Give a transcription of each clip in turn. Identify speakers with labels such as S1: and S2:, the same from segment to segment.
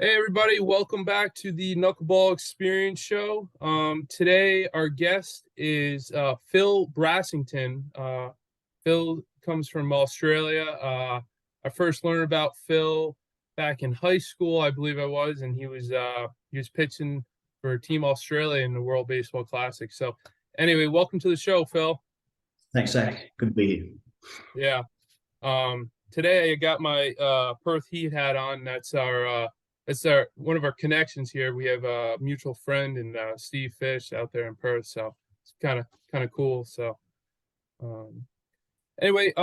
S1: Hey everybody, welcome back to the Knuckleball Experience Show. Today our guest is Phil Brassington. Phil comes from Australia. I first learned about Phil back in high school, I believe I was, and he was pitching for Team Australia in the World Baseball Classic. So anyway, welcome to the show, Phil.
S2: Thanks, Zach. Good to be here.
S1: Yeah. Today I got my Perth Heat hat on. That's our one of our connections here. We have a mutual friend and Steve Fish out there in Perth, so it's kind of cool. So um, anyway,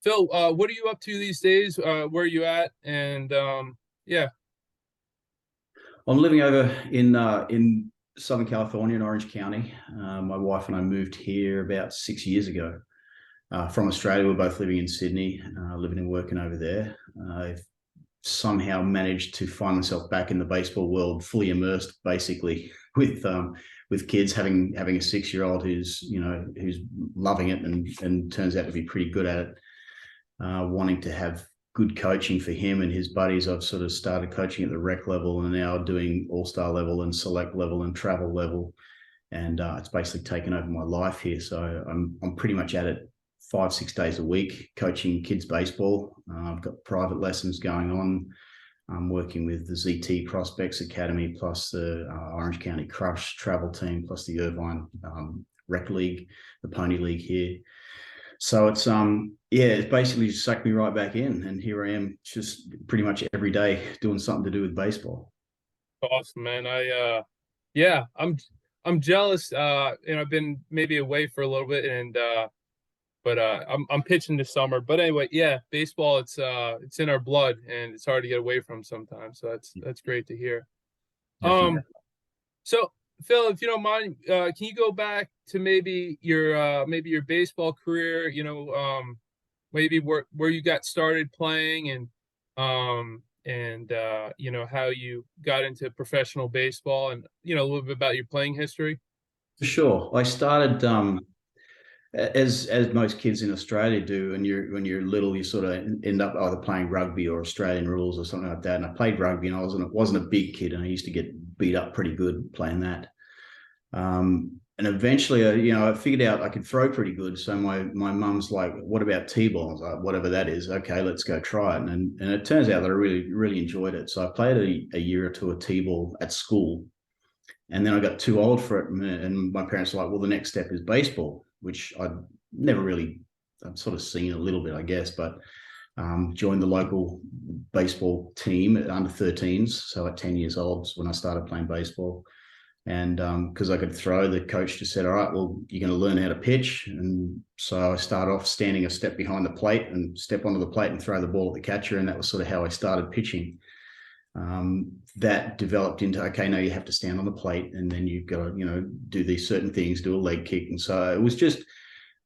S1: Phil, what are you up to these days? Where are you at? And yeah.
S2: I'm living over in Southern California in Orange County. My wife and I moved here about 6 years ago from Australia. We're both living in Sydney, living and working over there. I've somehow managed to find myself back in the baseball world, fully immersed, basically, with kids. Having a 6-year-old who's loving it and turns out to be pretty good at it. Wanting to have good coaching for him and his buddies. I've sort of started coaching at the rec level and now doing all-star level and select level and travel level. And it's basically taken over my life here. So I'm pretty much at it 5-6 days a week, coaching kids baseball. I've got private lessons going on. I'm working with the ZT Prospects Academy, plus the Orange County Crush travel team, plus the Irvine Rec League, the Pony League here. So it's basically just sucked me right back in, and here I am, just pretty much every day doing something to do with baseball.
S1: Awesome, man. Yeah, I'm jealous. I've been maybe away for a little bit, and but I'm pitching this summer. But anyway, yeah, baseball, it's in our blood, and it's hard to get away from sometimes. So that's great to hear.
S2: Definitely.
S1: Um, so Phil, if you don't mind, can you go back to maybe your baseball career? Maybe where you got started playing, and how you got into professional baseball, and a little bit about your playing history.
S2: For sure. I started as most kids in Australia do, and when you're little, you sort of end up either playing rugby or Australian rules or something like that. And I played rugby, and I wasn't a big kid, and I used to get beat up pretty good playing that. And eventually, I figured out I could throw pretty good. So my mum's like, "What about t-ball?" I was like, "Whatever that is, okay, let's go try it." And it turns out that I really really enjoyed it. So I played a year or two of t-ball at school, and then I got too old for it. And my parents were like, "Well, the next step is baseball," which I'd sort of seen a little bit, I guess, but joined the local baseball team at under 13s. So at 10 years old when I started playing baseball. And because I could throw, the coach just said, "All right, well, you're going to learn how to pitch." And so I started off standing a step behind the plate and step onto the plate and throw the ball at the catcher. And that was sort of how I started pitching. That developed into, okay, now you have to stand on the plate, and then you've got to, do these certain things, do a leg kick. And so it was just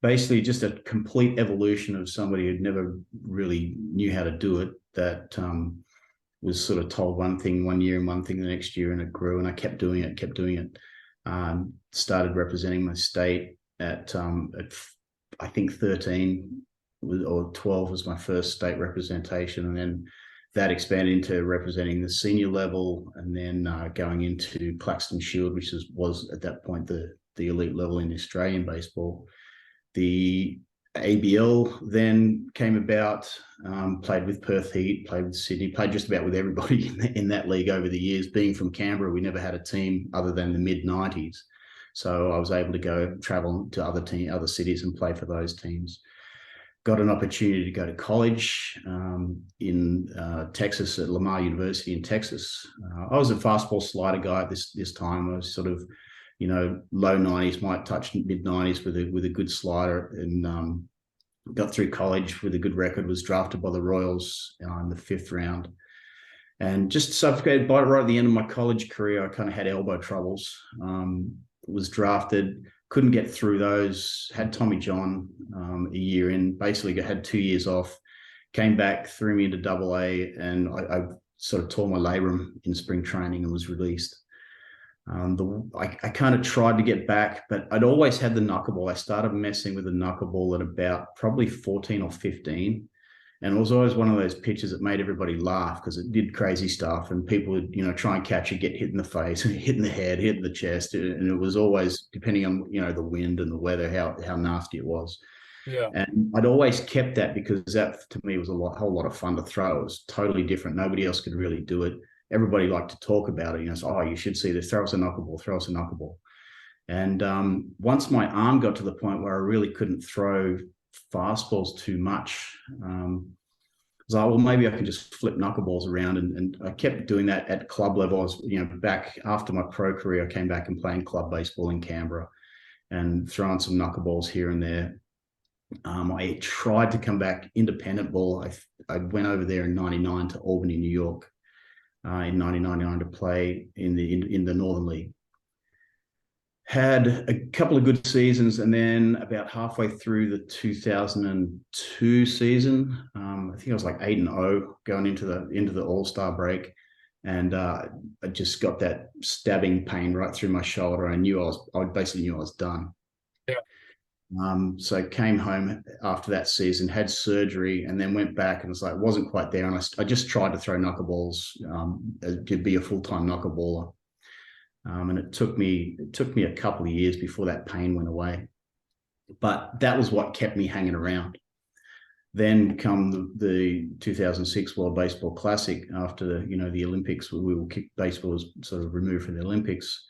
S2: basically just a complete evolution of somebody who'd never really knew how to do it, that was sort of told one thing one year and one thing the next year, and it grew, and I kept doing it. Started representing my state at I think 13 or 12 was my first state representation, and then that expanded into representing the senior level, and then going into Claxton Shield, which was at that point the elite level in Australian baseball. The ABL then came about. Played with Perth Heat, played with Sydney, played just about with everybody in that league over the years. Being from Canberra, we never had a team other than the mid-90s. So I was able to go travel to other cities and play for those teams. Got an opportunity to go to college in Texas at Lamar University in Texas. I was a fastball slider guy at this time. I was sort of, low 90s, might touch mid 90s with a good slider, and got through college with a good record. Was drafted by the Royals in the 5th round, and just suffocated right at the end of my college career. I kind of had elbow troubles. Was drafted, couldn't get through those. Had Tommy John a year in. Basically, had 2 years off. Came back, threw me into Double A, and I sort of tore my labrum in spring training and was released. I kind of tried to get back, but I'd always had the knuckleball. I started messing with the knuckleball at about probably 14 or 15. And it was always one of those pitches that made everybody laugh because it did crazy stuff, and people would, try and catch it, get hit in the face, hit in the head, hit in the chest, and it was always depending on the wind and the weather, how nasty it was.
S1: Yeah.
S2: And I'd always kept that because that to me was whole lot of fun to throw. It was totally different. Nobody else could really do it. Everybody liked to talk about it. So, oh, you should see this. Throw us a knuckleball. Throw us a knuckleball. And once my arm got to the point where I really couldn't throw fastballs too much, I was like, well, maybe I can just flip knuckleballs around. And I kept doing that at club level. I was, back after my pro career, I came back and playing club baseball in Canberra and throwing some knuckleballs here and there. I tried to come back independent ball. I went over there in '99 to Albany, New York, in 1999 to play in the Northern League. Had a couple of good seasons, and then about halfway through the 2002 season, I think I was like 8-0 going into the All-Star break, and I just got that stabbing pain right through my shoulder. I basically knew I was done.
S1: Yeah.
S2: So I came home after that season, had surgery, and then went back and wasn't quite there. And I just tried to throw knuckleballs to be a full-time knuckleballer. And it took me a couple of years before that pain went away. But that was what kept me hanging around. Then come the 2006 World Baseball Classic after the Olympics, baseball was sort of removed from the Olympics.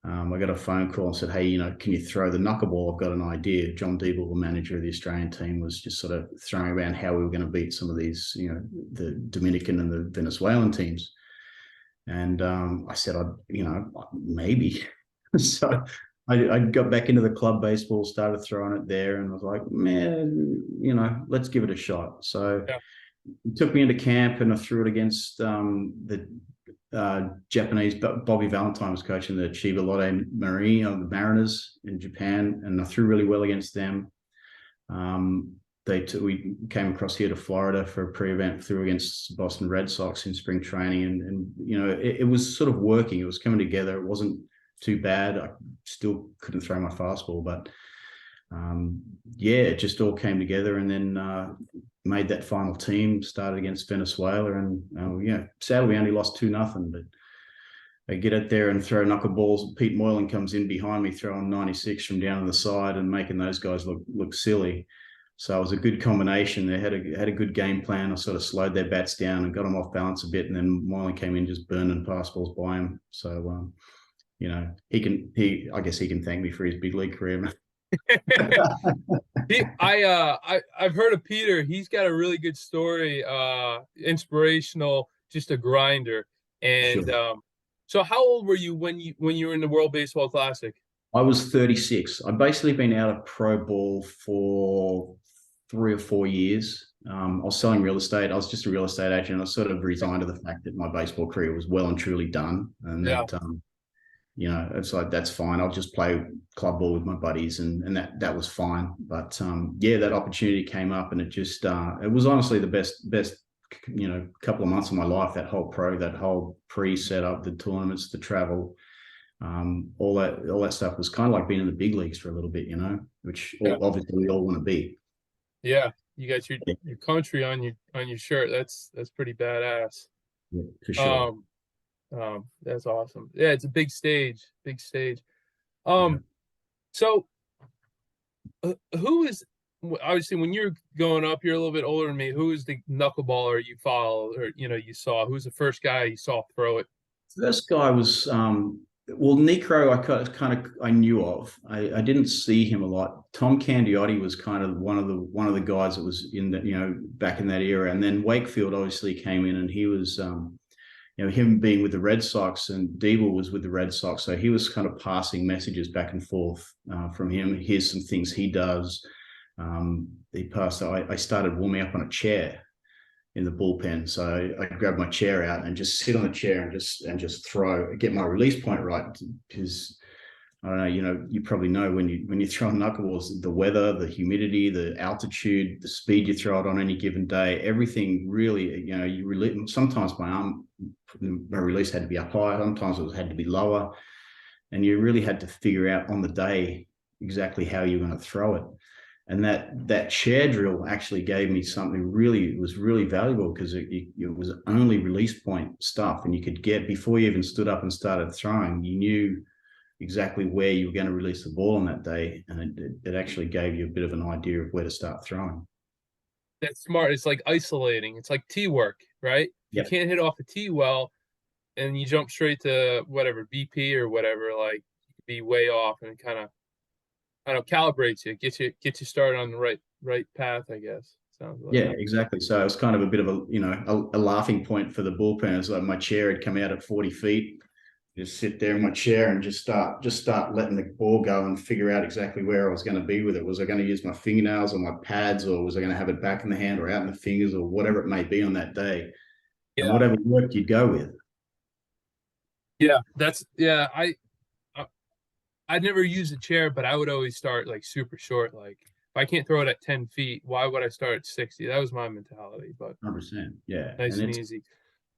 S2: I got a phone call and said, hey, can you throw the knuckleball? I've got an idea. John Diebel, the manager of the Australian team, was just sort of throwing around how we were going to beat some of these, the Dominican and the Venezuelan teams. And I said, maybe. So I got back into the club baseball, started throwing it there, and was like, man, let's give it a shot. So It took me into camp, and I threw it against the Japanese. Bobby Valentine was coaching the Chiba Lotte Marine, the Mariners in Japan, and I threw really well against them. We came across here to Florida for a pre-event, threw against Boston Red Sox in spring training, and it was sort of working. It was coming together. It wasn't too bad. I still couldn't throw my fastball, but it just all came together, and then made that final team. Started against Venezuela, and sadly we only lost 2-0. But I get out there and throw knuckleballs. Pete Moylan comes in behind me, throwing 96 from down on the side and making those guys look silly. So it was a good combination. They had a good game plan. I sort of slowed their bats down and got them off balance a bit, and then Moylan came in just burning fastballs by him. So I guess he can thank me for his big league career.
S1: I've heard of Peter. He's got a really good story, inspirational, just a grinder. And
S2: Sure.
S1: So how old were you when you were in the World Baseball Classic?
S2: I was 36. I've basically been out of pro ball for 3 or 4 years. I was selling real estate. I was just a real estate agent. I sort of resigned to the fact that my baseball career was well and truly done, and that it's like, that's fine. I'll just play club ball with my buddies, and that was fine. But that opportunity came up, and it was honestly the best couple of months of my life. That whole pre-setup, the tournaments, the travel, all that stuff was kind of like being in the big leagues for a little bit, which obviously we all want to be.
S1: Yeah, you got your country on your shirt. That's pretty badass.
S2: Yeah, for sure.
S1: That's awesome. Yeah, it's a big stage. So who is, obviously when you're growing up, you're a little bit older than me. Who is the knuckleballer you follow, or you saw? Who's the first guy you saw throw it?
S2: First guy was Necro. I knew of. I didn't see him a lot. Tom Candiotti was kind of one of the guys that was in the back in that era, and then Wakefield obviously came in, and he was him being with the Red Sox, and Diebel was with the Red Sox, so he was kind of passing messages back and forth from him. Here's some things he does. I started warming up on a chair in the bullpen. So I grabbed my chair out and just sit on the chair and just throw, get my release point right. Because I don't know, you probably know when you throw knuckleballs, the weather, the humidity, the altitude, the speed you throw it on any given day, everything really, sometimes my release had to be up high, sometimes it had to be lower. And you really had to figure out on the day exactly how you're going to throw it. And that chair drill actually gave me something really, it was really valuable, because it was only release point stuff, and you could get, before you even stood up and started throwing, you knew exactly where you were going to release the ball on that day, and it actually gave you a bit of an idea of where to start throwing.
S1: That's smart. It's like isolating. It's like tee work, right? If you
S2: Yep.
S1: can't hit off a tee well and you jump straight to whatever BP or whatever, like you could be way off, and it kind of, I don't know, calibrates you, gets you started on the right path, I guess. Sounds like.
S2: Yeah, exactly. So it was kind of a bit of a laughing point for the bullpen. It's like my chair had come out at 40 feet. Just sit there in my chair and just start letting the ball go and figure out exactly where I was going to be with it. Was I going to use my fingernails or my pads, or was I going to have it back in the hand or out in the fingers, or whatever it may be on that day? And
S1: Yeah,
S2: whatever worked, you'd go with.
S1: yeah, that's yeah. I I'd never use a chair, but I would always start like super short. Like if I can't throw it at 10 feet, why would I start at 60? That was my mentality, but
S2: 100%. Yeah.
S1: nice
S2: And
S1: and
S2: it's
S1: easy.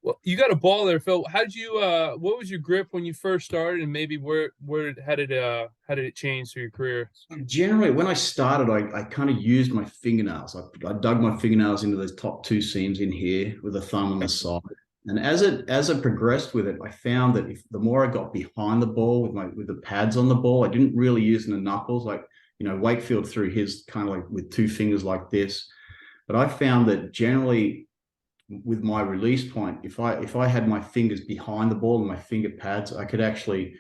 S1: Well, you got a ball there, Phil. How did you what was your grip when you first started, and maybe where how did it change through your career?
S2: generally, when I started, I kind of used my fingernails. I dug my fingernails into those top two seams in here with a thumb on the side. And as I progressed with it, I found that if the more I got behind the ball with the pads on the ball, I didn't really use the knuckles. Like, Wakefield threw his kind of like with two fingers like this. But I found that generally with my release point, if I had my fingers behind the ball and my finger pads, I could actually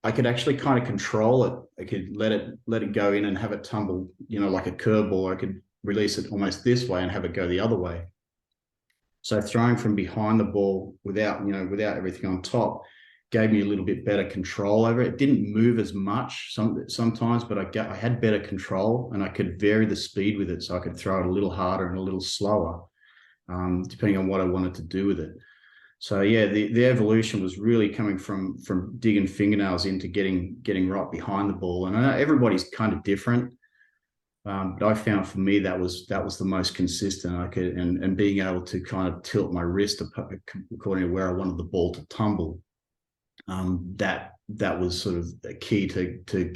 S2: kind of control it. I could let it go in and have it tumble, like a curveball. I could release it almost this way and have it go the other way. So throwing from behind the ball without everything on top gave me a little bit better control over it. It didn't move as much sometimes, but I had better control, and I could vary the speed with it, so I could throw it a little harder and a little slower, depending on what I wanted to do with it. So yeah, the evolution was really coming from digging fingernails into getting right behind the ball. And I know everybody's kind of different, but I found for me that was the most consistent. I could and being able to kind of tilt my wrist according to where I wanted the ball to tumble. That was sort of a key to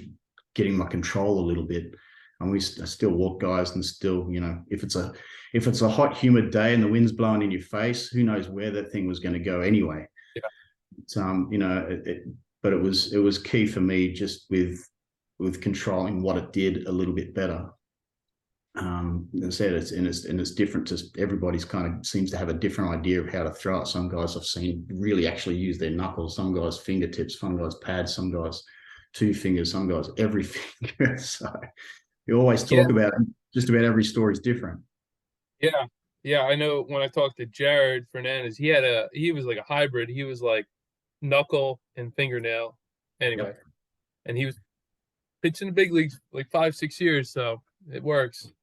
S2: getting my control a little bit. And I still walk guys, and still, if it's a hot, humid day and the wind's blowing in your face, who knows where that thing was going to go anyway.
S1: Yeah.
S2: It's, but it was key for me, just with controlling what it did a little bit better. As I said, it's different. Just everybody's kind of seems to have a different idea of how to throw it. Some guys I've seen really actually use their knuckles. Some guys fingertips. Some guys pads. Some guys two fingers. Some guys every finger. So you always
S1: Yeah,
S2: talk about it. Just about every story is different.
S1: yeah, yeah. I know when I talked to Jared Fernandez, he was like a hybrid. He was like knuckle and fingernail. Anyway,
S2: Yep.
S1: and he was pitching the big leagues like 5, 6 years, so it works.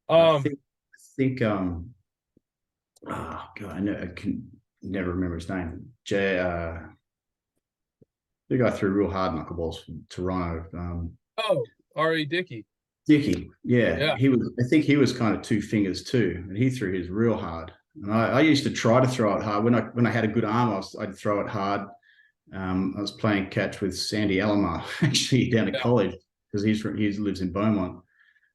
S2: I
S1: Um,
S2: think oh god, I can never remember his name. The guy threw real hard knuckleballs from Toronto.
S1: oh, R.A. Dickey.
S2: Dickey, yeah,
S1: Yeah,
S2: he was. I think he was kind of two fingers too, and he threw his real hard. And I used to try to throw it hard when I had a good arm. I'd throw it hard. I was playing catch with Sandy Alomar actually down at
S1: yeah,
S2: college, because he lives in Beaumont,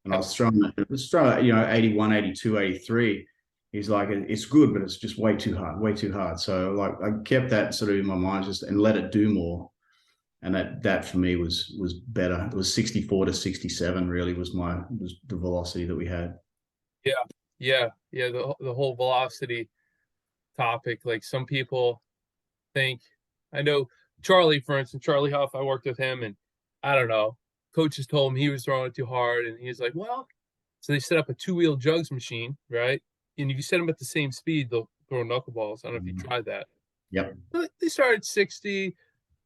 S2: and I
S1: yeah,
S2: was throwing it, 81, 82, 83. He's like, it's good, but it's just way too hard. So like I kept that sort of in my mind, just and let it do more. And that for me was better. It was 64 to 67 really was the velocity that we had.
S1: yeah, yeah, yeah. The whole velocity topic. Like some people think, I know Charlie, for instance, Charlie Huff. I worked with him, and I don't know. Coaches told him he was throwing it too hard, and he's like, well. So they set up a two-wheel jugs machine, right? And if you set them at the same speed, they'll throw knuckleballs. I don't know if you tried that.
S2: Yep.
S1: But they started 60,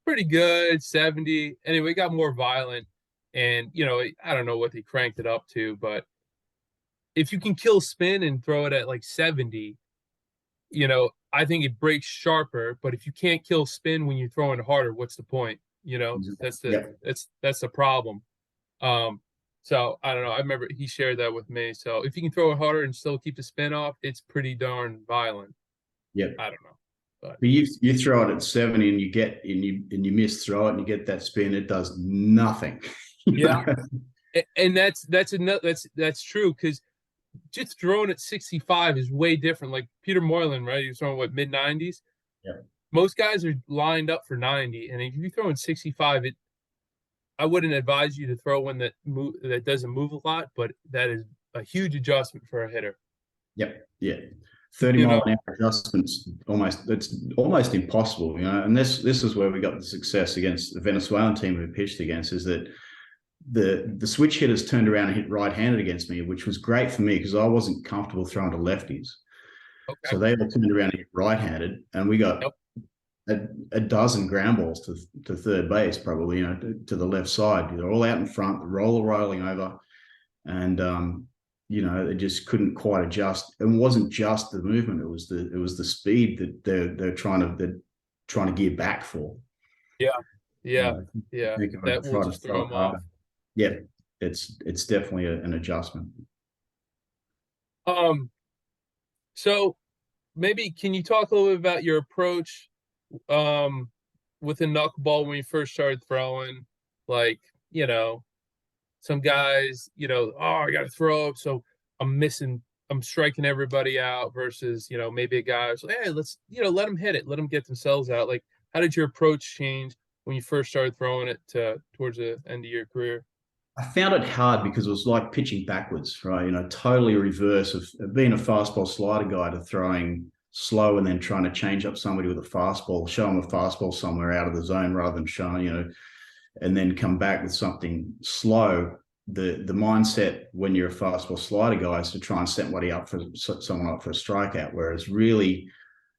S1: pretty good, 70. Anyway, it got more violent. And, I don't know what they cranked it up to, but if you can kill spin and throw it at like 70, I think it breaks sharper. But if you can't kill spin when you're throwing harder, what's the point? That's the
S2: Yep.
S1: that's the problem. Um, so I don't know. I remember he shared that with me. So if you can throw it harder and still keep the spin off, it's pretty darn violent.
S2: Yep.
S1: I don't know, but
S2: But you throw it at 70 and you miss throw it and you get that spin, it does nothing.
S1: yeah, And that's true, because just throwing at 65 is way different. Like Peter Moylan, right? He was throwing what, mid 90s.
S2: Yeah.
S1: Most guys are lined up for 90, and if you throw in 65, I wouldn't advise you to throw one that doesn't move a lot, but that is a huge adjustment for a hitter.
S2: Yep. Yeah. 30
S1: You
S2: mile
S1: know,
S2: an hour adjustments it's almost impossible, And this is where we got the success against the Venezuelan team we pitched against, is that the switch hitters turned around and hit right-handed against me, which was great for me because I wasn't comfortable throwing to lefties.
S1: okay.
S2: So they all turned around and hit right-handed, and we got
S1: Yep.
S2: a dozen ground balls to third base, probably, to the left side. They're all out in front, the roller rolling over, and they just couldn't quite adjust. It wasn't just the movement; it was the speed that they're trying to gear back for.
S1: Yeah. Yeah.
S2: Uh,
S1: Yeah.
S2: I think I
S1: That
S2: would
S1: will
S2: try to
S1: just throw
S2: throw
S1: them
S2: it
S1: off.
S2: harder. Yeah, it's definitely an adjustment.
S1: Um, so maybe can you talk a little bit about your approach um with a knuckleball when you first started throwing? Like, you know, some guys, oh, I gotta throw, so I'm striking everybody out, versus, maybe a guy who's like, hey, let's, let them hit it, let them get themselves out. Like, how did your approach change when you first started throwing it towards the end of your career?
S2: I found it hard because it was like pitching backwards, right? Totally reverse of being a fastball slider guy to throwing slow and then trying to change up somebody with a fastball, show them a fastball somewhere out of the zone rather than showing, and then come back with something slow. The mindset when you're a fastball slider guy is to try and set somebody up for someone up for a strikeout, whereas really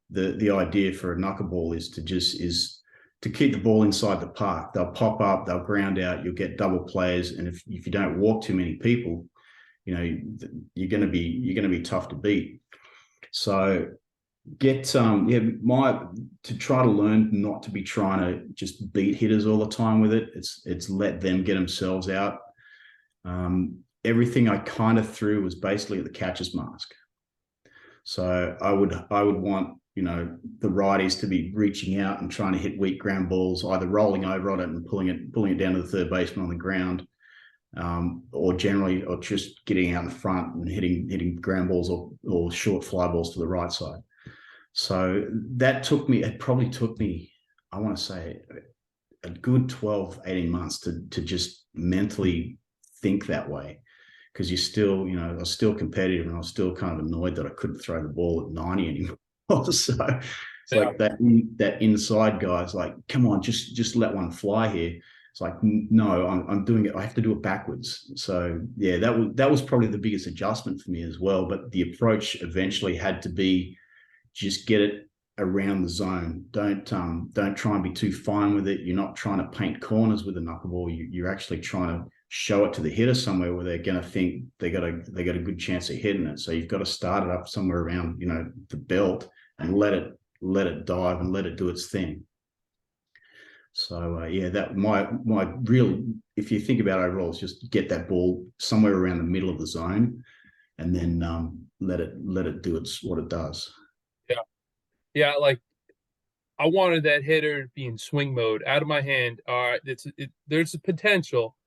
S2: the idea for a knuckleball is to keep the ball inside the park. They'll pop up, they'll ground out, you'll get double plays, and if you don't walk too many people, you're going to be tough to beat. So to try to learn not to be trying to just beat hitters all the time with it. It's let them get themselves out. Everything I kind of threw was basically the catcher's mask. So I would want the righties to be reaching out and trying to hit weak ground balls, either rolling over on it and pulling it down to the third baseman on the ground, or just getting out in front and hitting ground balls or short fly balls to the right side. So it probably took me, I want to say, a good 12, 18 months to just mentally think that way. Because you're still, I was still competitive and I was still kind of annoyed that I couldn't throw the ball at 90 anymore. So it's like that inside guy's like, come on, just let one fly here. It's like, no, I'm doing it. I have to do it backwards. So yeah, that was probably the biggest adjustment for me as well. But the approach eventually had to be just get it around the zone. Don't try and be too fine with it. You're not trying to paint corners with a knuckleball. You're actually trying to show it to the hitter somewhere where they're going to think they got a good chance of hitting it. So you've got to start it up somewhere around the belt and let it dive and let it do its thing. So that my real, if you think about overall, is just get that ball somewhere around the middle of the zone, and then let it do what it does.
S1: Yeah, like I wanted that hitter to be in swing mode, out of my hand. All right, there's a potential,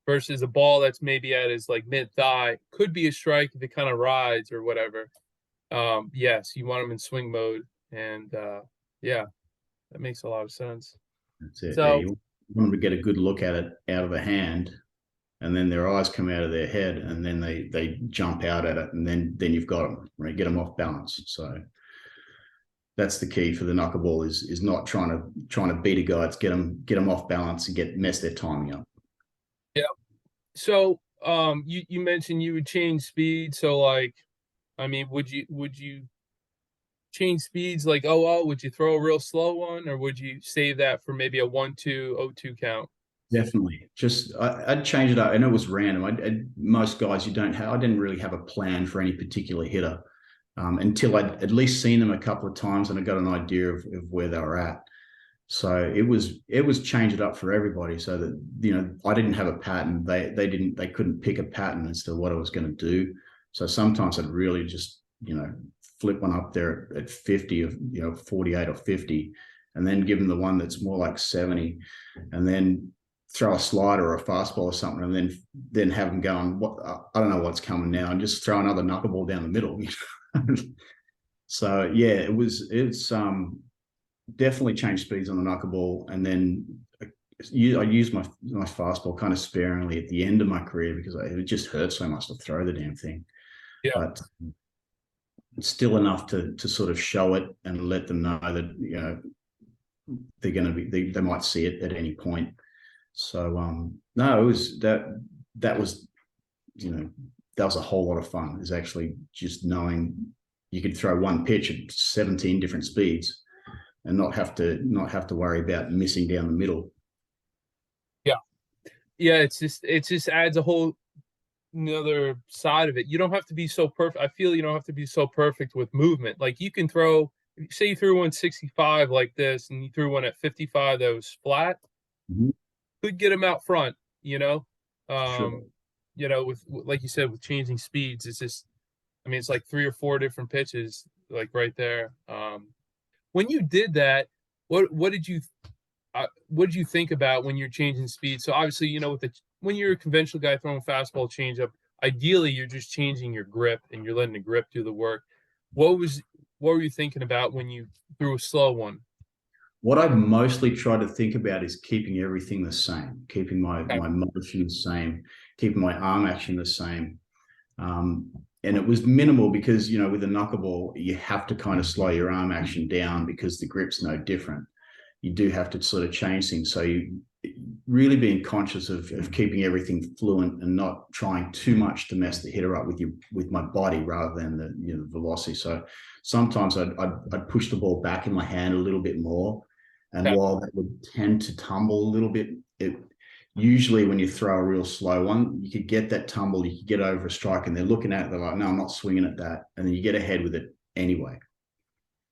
S1: versus a ball that's maybe at his like mid thigh. Could be a strike if it kind of rides or whatever. Yes, you want him in swing mode, and yeah, that makes a lot of sense.
S2: That's it. Yeah,
S1: So
S2: you want them to get a good look at it out of the hand, and then their eyes come out of their head, and then they jump out at it, and then you've got them, right? Get them off balance. So that's the key for the knuckleball is not trying to beat a guy. It's get them off balance and mess their timing up.
S1: yeah, so you mentioned you would change speed. So like, I mean, would you change speeds? Like, would you throw a real slow one, or would you save that for maybe a 1-2, 0-2 count?
S2: Definitely. I'd change it up, and it was random. Most guys, I didn't really have a plan for any particular hitter until I'd at least seen them a couple of times and I got an idea of where they were at. So it was change it up for everybody, so that I didn't have a pattern. They couldn't pick a pattern as to what I was going to do. So sometimes I'd really just flip one up there at 50 of 48 or 50, and then give them the one that's more like 70, and then throw a slider or a fastball or something, and then have them going, what, I don't know what's coming now, and just throw another knuckleball down the middle. So yeah, it's definitely changed speeds on the knuckleball, and then I used my fastball kind of sparingly at the end of my career because it just hurt so much to throw the damn thing.
S1: Yeah.
S2: But it's still enough to sort of show it and let them know that, you know, they're going to be, they might see it at any point. So no, it was that was, you know, that was a whole lot of fun, is actually just knowing you could throw one pitch at 17 different speeds and not have to worry about missing down the middle.
S1: Yeah, it just adds a whole another side of it. You don't have to be so perfect. I feel you don't have to be so perfect with movement. Like you can throw, say you threw one 65 like this, and you threw one at 55 that was flat, could get him out front, you know.
S2: Sure.
S1: You know, with like you said, with changing speeds, it's just, I mean, it's like 3 or 4 different pitches, like right there. When you did that, what did you think about when you're changing speed? So obviously, you know, with the when you're a conventional guy throwing fastball changeup, ideally you're just changing your grip and you're letting the grip do the work. What were you thinking about when you threw a slow one?
S2: What I mostly try to think about is keeping everything the same, keeping my
S1: Okay.
S2: motion the same, keeping my arm action the same. And it was minimal because, you know, with a knuckleball, you have to kind of slow your arm action down because the grip's no different. You do have to sort of change things. So you really being conscious of keeping everything fluent and not trying too much to mess the hitter up with my body rather than the, you know, the velocity. So sometimes I'd push the ball back in my hand a little bit more. And
S1: Okay.
S2: while that would tend to tumble a little bit, it usually when you throw a real slow one, you could get that tumble, you could get over a strike, and they're looking at it, they're like, no, I'm not swinging at that. And then you get ahead with it anyway.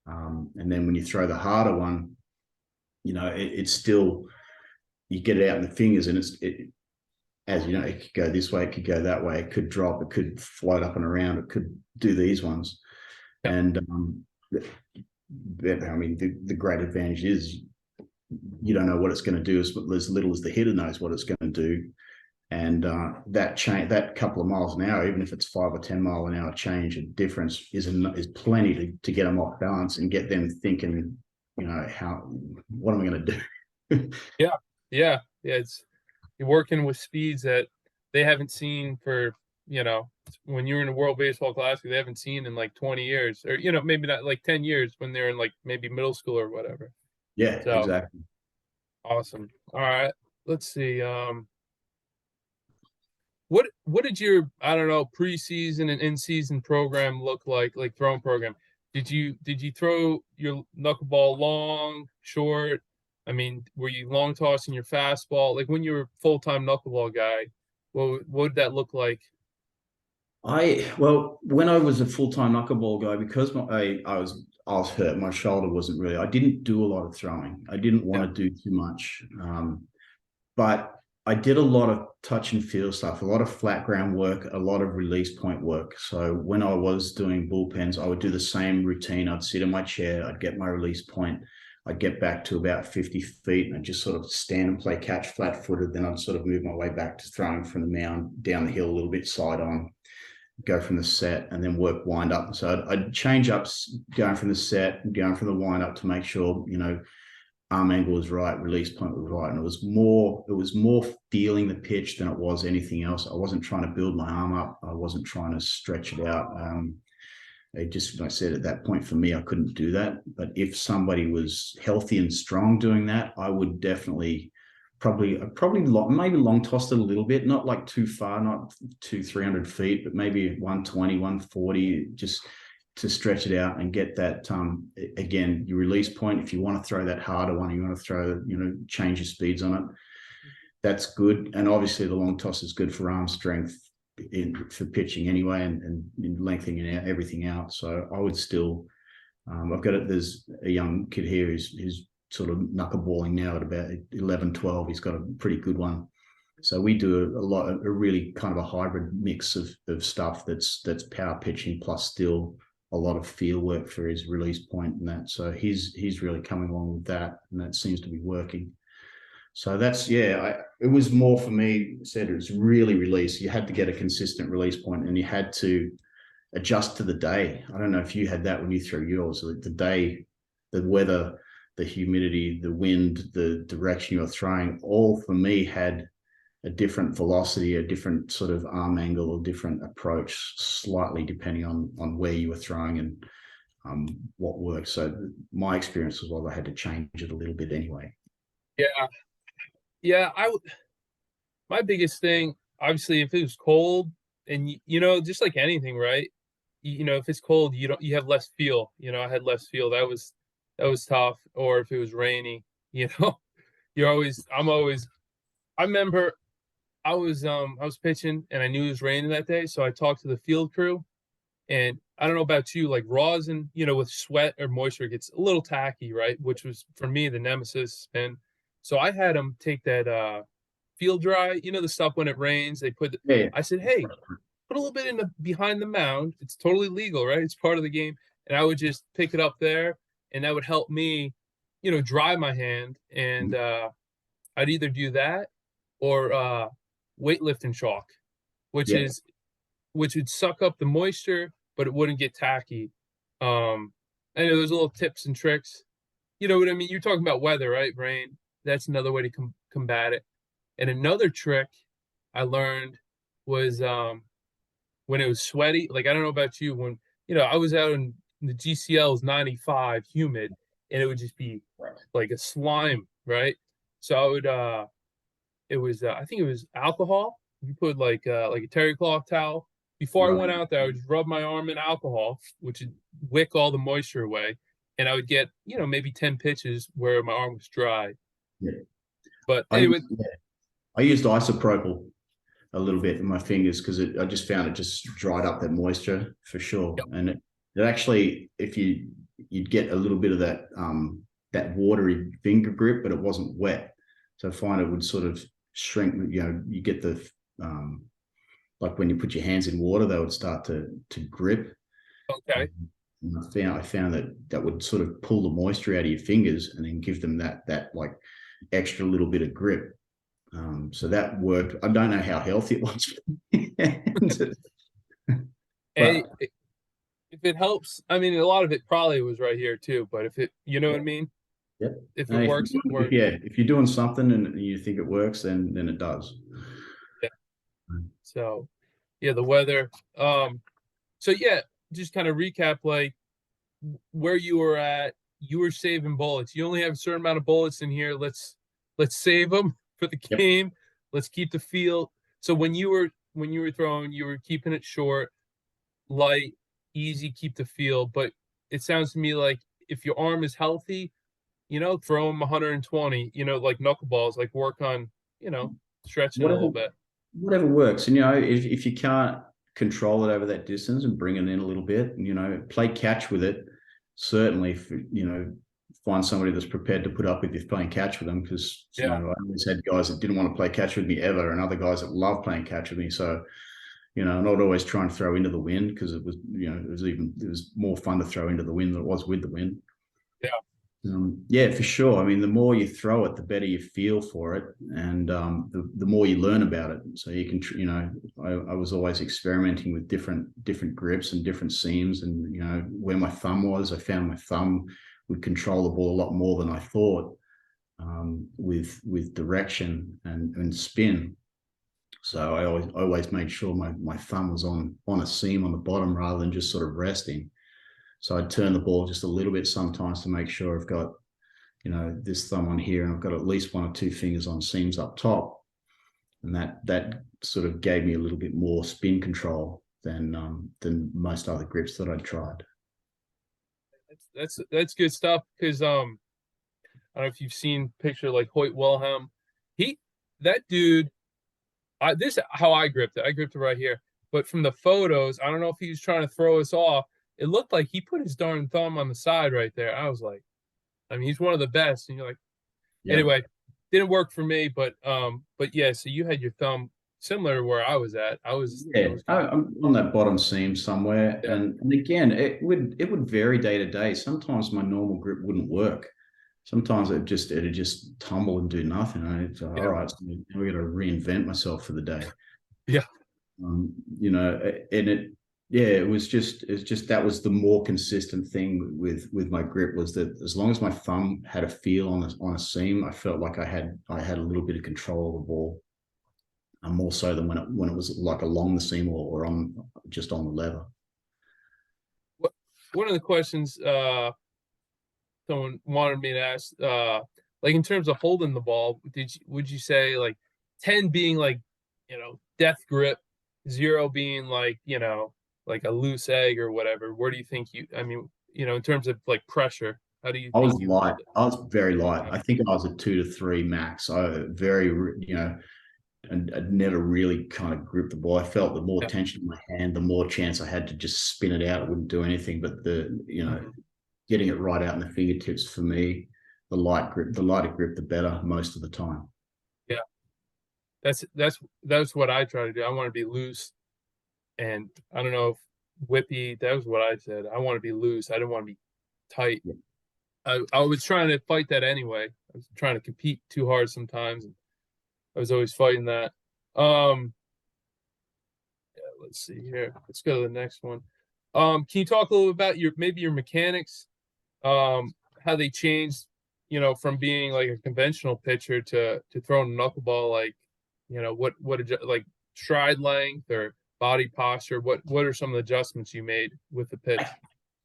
S2: And then when you throw the harder one, you know, it's still, you get it out in the fingers, and as you know, it could go this way, it could go that way, it could drop, it could float up and around, it could do these ones.
S1: Yeah.
S2: And I mean, the great advantage is you don't know what it's going to do as little as the hitter knows what it's going to do. And that couple of miles an hour, even if it's 5 or 10 mile an hour change, a difference is plenty to get them off balance and get them thinking, you know, what am I going to do?
S1: Yeah. It's you're working with speeds that they haven't seen for, you know, when you're in the World Baseball Classic, they haven't seen in like 20 years, or, you know, maybe not like 10 years when they're in like maybe middle school or whatever.
S2: Yeah,
S1: So
S2: exactly.
S1: awesome. All right. Let's see. What did your, I don't know, preseason and in-season program look like throwing program? Did you throw your knuckleball long, short? I mean, were you long tossing your fastball? Like when you were a full-time knuckleball guy, what did that look like?
S2: Well, when I was a full-time knuckleball guy, because I was hurt, my shoulder wasn't really, I didn't do a lot of throwing. I didn't
S1: Yeah.
S2: want to do too much. But I did a lot of touch and feel stuff, a lot of flat ground work, a lot of release point work. So when I was doing bullpens, I would do the same routine. I'd sit in my chair, I'd get my release point, I'd get back to about 50 feet, and I'd just sort of stand and play catch flat footed. Then I'd sort of move my way back to throwing from the mound down the hill a little bit side on, go from the set, and then work wind up. So I'd change up going from the set, going from the wind up to make sure, you know, arm angle was right, release point was right. And it was more feeling the pitch than it was anything else. I wasn't trying to build my arm up. I wasn't trying to stretch it out. It just, like I said, at that point for me, I couldn't do that. But if somebody was healthy and strong doing that, I would definitely probably maybe long tossed it a little bit, not like too far, not 300 feet, but maybe 120, 140, just to stretch it out and get that, again, your release point. If you want to throw that harder one, you want to throw, you know, change your speeds on it, that's good. And obviously the long toss is good for arm strength for pitching anyway, and lengthening out everything out. So I would still, I've got it. There's a young kid here who's sort of knuckleballing now at about 11, 12. He's got a pretty good one. So we do a really kind of a hybrid mix of stuff that's power pitching plus still a lot of feel work for his release point and that. So he's really coming along with that, and that seems to be working. So that's, yeah, it was more for me, said it was really release. You had to get a consistent release point and you had to adjust to the day. I don't know if you had that when you threw yours, like the day, the weather, the humidity, the wind, the direction you were throwing, all for me had a different velocity, a different sort of arm angle, a different approach, slightly depending on where you were throwing and what worked. So my experience was, well, I had to change it a little bit anyway.
S1: Yeah, yeah. My biggest thing, obviously, if it was cold, and just like anything, right? If it's cold, you have less feel. I had less feel. That was tough. Or if it was rainy, you know, I'm always. I remember I was pitching and I knew it was raining that day, so I talked to the field crew. And I don't know about you, like rosin, with sweat or moisture gets a little tacky, right? Which was for me the nemesis spin. So I had them take that field dry, the stuff when it rains, they put
S2: Yeah.
S1: I said, "Hey, put a little bit in the behind the mound. It's totally legal, right? It's part of the game." And I would just pick it up there and that would help me, dry my hand. And I'd either do that or weightlifting chalk, which
S2: Yeah.
S1: is which would suck up the moisture, but it wouldn't get tacky. I know there's little tips and tricks. You know what I mean? You're talking about weather, right? Rain. That's another way to combat it. And another trick I learned was when it was sweaty. Like I don't know about you, when I was out in the GCL was 95, humid, and it would just be like a slime, right? So I would it was I think it was alcohol. You put like a terry cloth towel. Before I
S2: Right.
S1: went out there, I would just rub my arm in alcohol, which would wick all the moisture away, and I would get maybe 10 pitches where my arm was dry.
S2: Yeah.
S1: But
S2: I
S1: anyway,
S2: used, yeah, I used isopropyl a little bit in my fingers because I just found it just dried up that moisture for sure.
S1: yep,
S2: And it actually, if you'd get a little bit of that watery finger grip, but it wasn't wet. So I find it would sort of shrink. You get the like when you put your hands in water, they would start to grip.
S1: okay,
S2: And I found that would sort of pull the moisture out of your fingers and then give them that like extra little bit of grip. So that worked. I don't know how healthy it was,
S1: hey,
S2: but
S1: if it helps, I mean, a lot of it probably was right here too. But if it, you know what I mean,
S2: yeah.
S1: if it
S2: And
S1: works, it works.
S2: if you're doing something and you think it works, then it does.
S1: Yeah. So, yeah, the weather. So yeah, just kind of recap like where you were at. You were saving bullets. You only have a certain amount of bullets in here. Let's save them for the
S2: Yep.
S1: game. Let's keep the field. So when you were throwing, you were keeping it short, light, easy, keep the field. But it sounds to me like if your arm is healthy, throw them 120. Like knuckleballs, like work on stretching a
S2: Whatever
S1: little bit.
S2: whatever works. And if you can't control it over that distance and bring it in a little bit, play catch with it. Certainly, find somebody that's prepared to put up with you playing catch with them, because
S1: Yeah.
S2: I always had guys that didn't want to play catch with me ever, and other guys that love playing catch with me. So not always trying to throw into the wind, because it was more fun to throw into the wind than it was with the wind.
S1: Yeah.
S2: Yeah, for sure. I mean, the more you throw it, the better you feel for it, and the more you learn about it. So you can, I was always experimenting with different grips and different seams, and where my thumb was, I found my thumb would control the ball a lot more than I thought, with direction and spin. So I always made sure my thumb was on a seam on the bottom rather than just sort of resting. So I'd turn the ball just a little bit sometimes to make sure I've got, this thumb on here, and I've got at least one or two fingers on seams up top. And that sort of gave me a little bit more spin control than most other grips that I'd tried.
S1: That's good stuff because I don't know if you've seen picture like Hoyt Wilhelm. He that dude. This is how I gripped it. I gripped it right here. But from the photos, I don't know if he was trying to throw us off. It looked like he put his darn thumb on the side right there. I was like, I mean, he's one of the best. And you're like,
S2: Yeah.
S1: anyway, didn't work for me. But yeah. So you had your thumb similar to where I was at.
S2: Yeah, I'm on that bottom seam somewhere,
S1: yeah,
S2: and again, it would vary day to day. Sometimes my normal grip wouldn't work, sometimes it'd just tumble and do nothing. And it's all
S1: Yeah.
S2: right, so we're going to reinvent myself for the day.
S1: Yeah.
S2: You know, and it's just that was the more consistent thing with my grip, was that as long as my thumb had a feel on a seam, I felt like I had a little bit of control of the ball, and more so than when it was like along the seam or on just on the lever.
S1: One of the questions someone wanted me to ask, like in terms of holding the ball, would you say like 10 being like, death grip, 0 being like, like a loose egg or whatever? Where do you think in terms of like pressure, how do you
S2: I
S1: think
S2: was
S1: you
S2: light.
S1: hold it?
S2: I was very light.
S1: Okay.
S2: I think I was a 2 to 3 max. I very, and I'd never really kind of gripped the ball. I felt the more
S1: Yeah.
S2: tension in my hand, the more chance I had to just spin it out. It wouldn't do anything. But
S1: Mhm.
S2: getting it right out in the fingertips for me, the lighter grip, the better most of the time.
S1: Yeah. That's what I try to do. I want to be loose, and I don't know if whippy, that was what I said. I want to be loose. I didn't want to be tight.
S2: Yeah.
S1: I was trying to fight that anyway. I was trying to compete too hard sometimes, and I was always fighting that. Let's see here. Let's go to the next one. Can you talk a little bit about your mechanics? How they changed, from being like a conventional pitcher to throwing a knuckleball, like, like stride length or body posture? What are some of the adjustments you made with the pitch?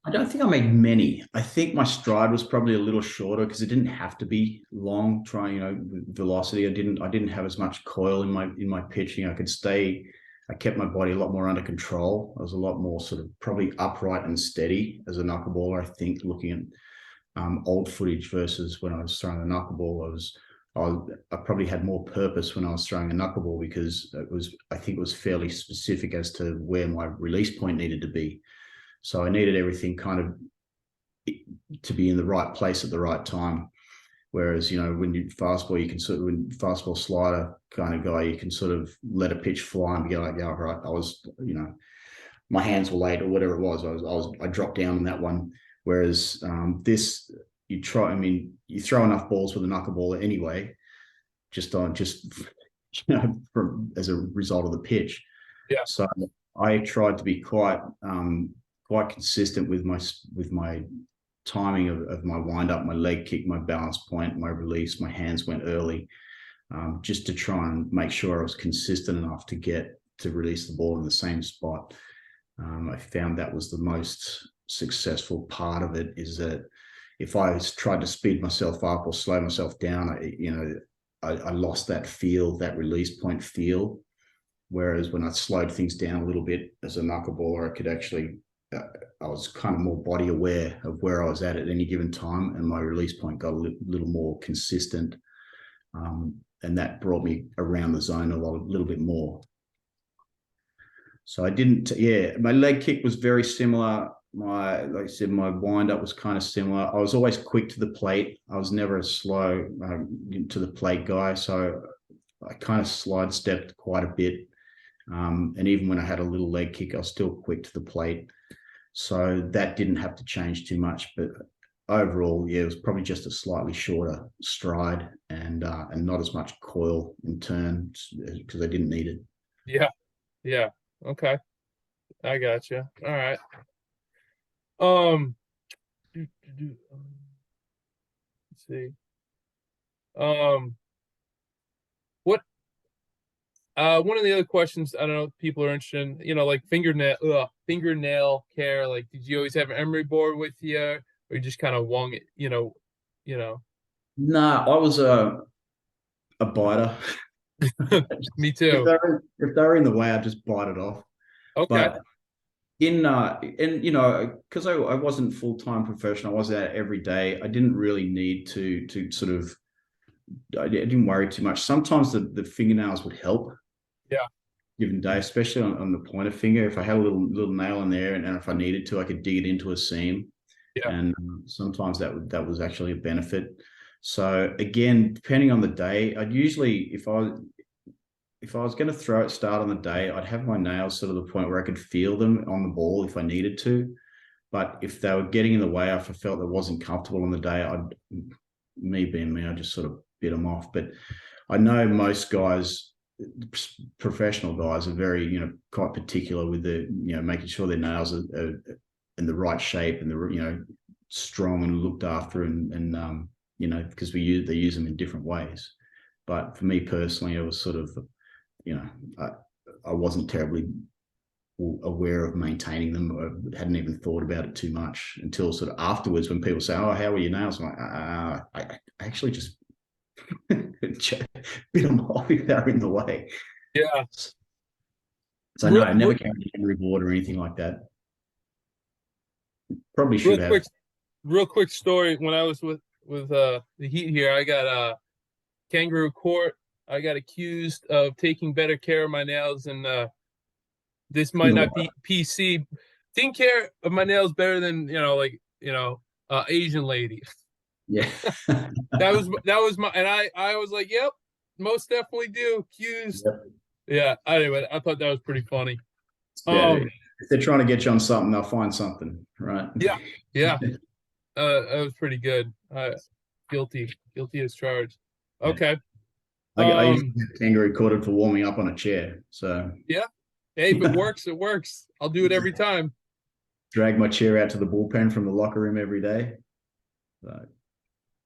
S2: I don't think I made many. I think my stride was probably a little shorter because it didn't have to be long. Trying, velocity. I didn't have as much coil in my pitching. I kept my body a lot more under control. I was a lot more sort of probably upright and steady as a knuckleballer. I think looking at old footage versus when I was throwing a knuckleball, I probably had more purpose when I was throwing a knuckleball, because I think it was fairly specific as to where my release point needed to be. So I needed everything kind of to be in the right place at the right time. Whereas, when you fastball, you can sort of, when fastball slider kind of guy, you can sort of let a pitch fly and be like, yeah, right. I was, my hands were late or whatever it was. I dropped down on that one. Whereas this, you throw enough balls with a knuckleball anyway, just from as a result of the pitch.
S1: Yeah.
S2: So I tried to be quite consistent with my timing of my wind up, my leg kick, my balance point, my release. My hands went early, just to try and make sure I was consistent enough to release the ball in the same spot. I found that was the most successful part of it, is that if I tried to speed myself up or slow myself down, I lost that feel, that release point feel. Whereas when I slowed things down a little bit as a knuckleballer, I could actually, I was kind of more body aware of where I was at any given time, and my release point got a little more consistent. And that brought me around the zone a little bit more. So I didn't, my leg kick was very similar. Like I said, my wind up was kind of similar. I was always quick to the plate. I was never a slow to the plate guy. So I kind of slide stepped quite a bit. And even when I had a little leg kick, I was still quick to the plate. So that didn't have to change too much. But overall, it was probably just a slightly shorter stride and not as much coil in turn, because I didn't need it.
S1: Yeah. Yeah. Okay. I got you. All right. Um, let's see. Um, what one of the other questions, I don't know if people are interested in, like fingernail care. Like, did you always have an emery board with you, or you just kind of wung it,
S2: Nah, I was a biter.
S1: Me
S2: if
S1: too.
S2: they're in the way, I just bite it off.
S1: Okay.
S2: But because I wasn't full-time professional, I was out every day. I didn't really need to sort of, I didn't worry too much. Sometimes the fingernails would help
S1: Yeah.
S2: given day, especially on the pointer finger. If I had a little nail in there, and if I needed to, I could dig it into a seam.
S1: Yeah.
S2: And sometimes that was actually a benefit. So again, depending on the day, I'd usually, if I was going to start on the day, I'd have my nails sort of the point where I could feel them on the ball if I needed to. But if they were getting in the way, if I felt that wasn't comfortable on the day, me being me, I just sort of bit them off. But I know most guys, professional guys, are very, quite particular with the, making sure their nails are in the right shape and the, strong and looked after, and because they use them in different ways. But for me personally, I was sort of, I wasn't terribly aware of maintaining them. I hadn't even thought about it too much until sort of afterwards, when people say, "Oh, how are your nails?" I'm like, I actually just bit them off if they're in the way.
S1: Yeah.
S2: So no, I never carried a Henry board or anything like that. Probably should have.
S1: Real quick story. When I was with the Heat here, I got kangaroo court. I got accused of taking better care of my nails, and this might not be PC. Didn't care of my nails better than Asian lady.
S2: Yeah.
S1: that was my, and I was like, yep, most definitely do. Accused. Yep. Yeah. Anyway, I thought that was pretty funny.
S2: Yeah. If they're trying to get you on something, they'll find something, right?
S1: Yeah. Yeah. That was pretty good. Guilty as charged. Okay.
S2: I used to get kangaroo courted for warming up on a chair. So
S1: yeah. Hey, if it works, it works. I'll do it every time.
S2: Drag my chair out to the bullpen from the locker room every day. So.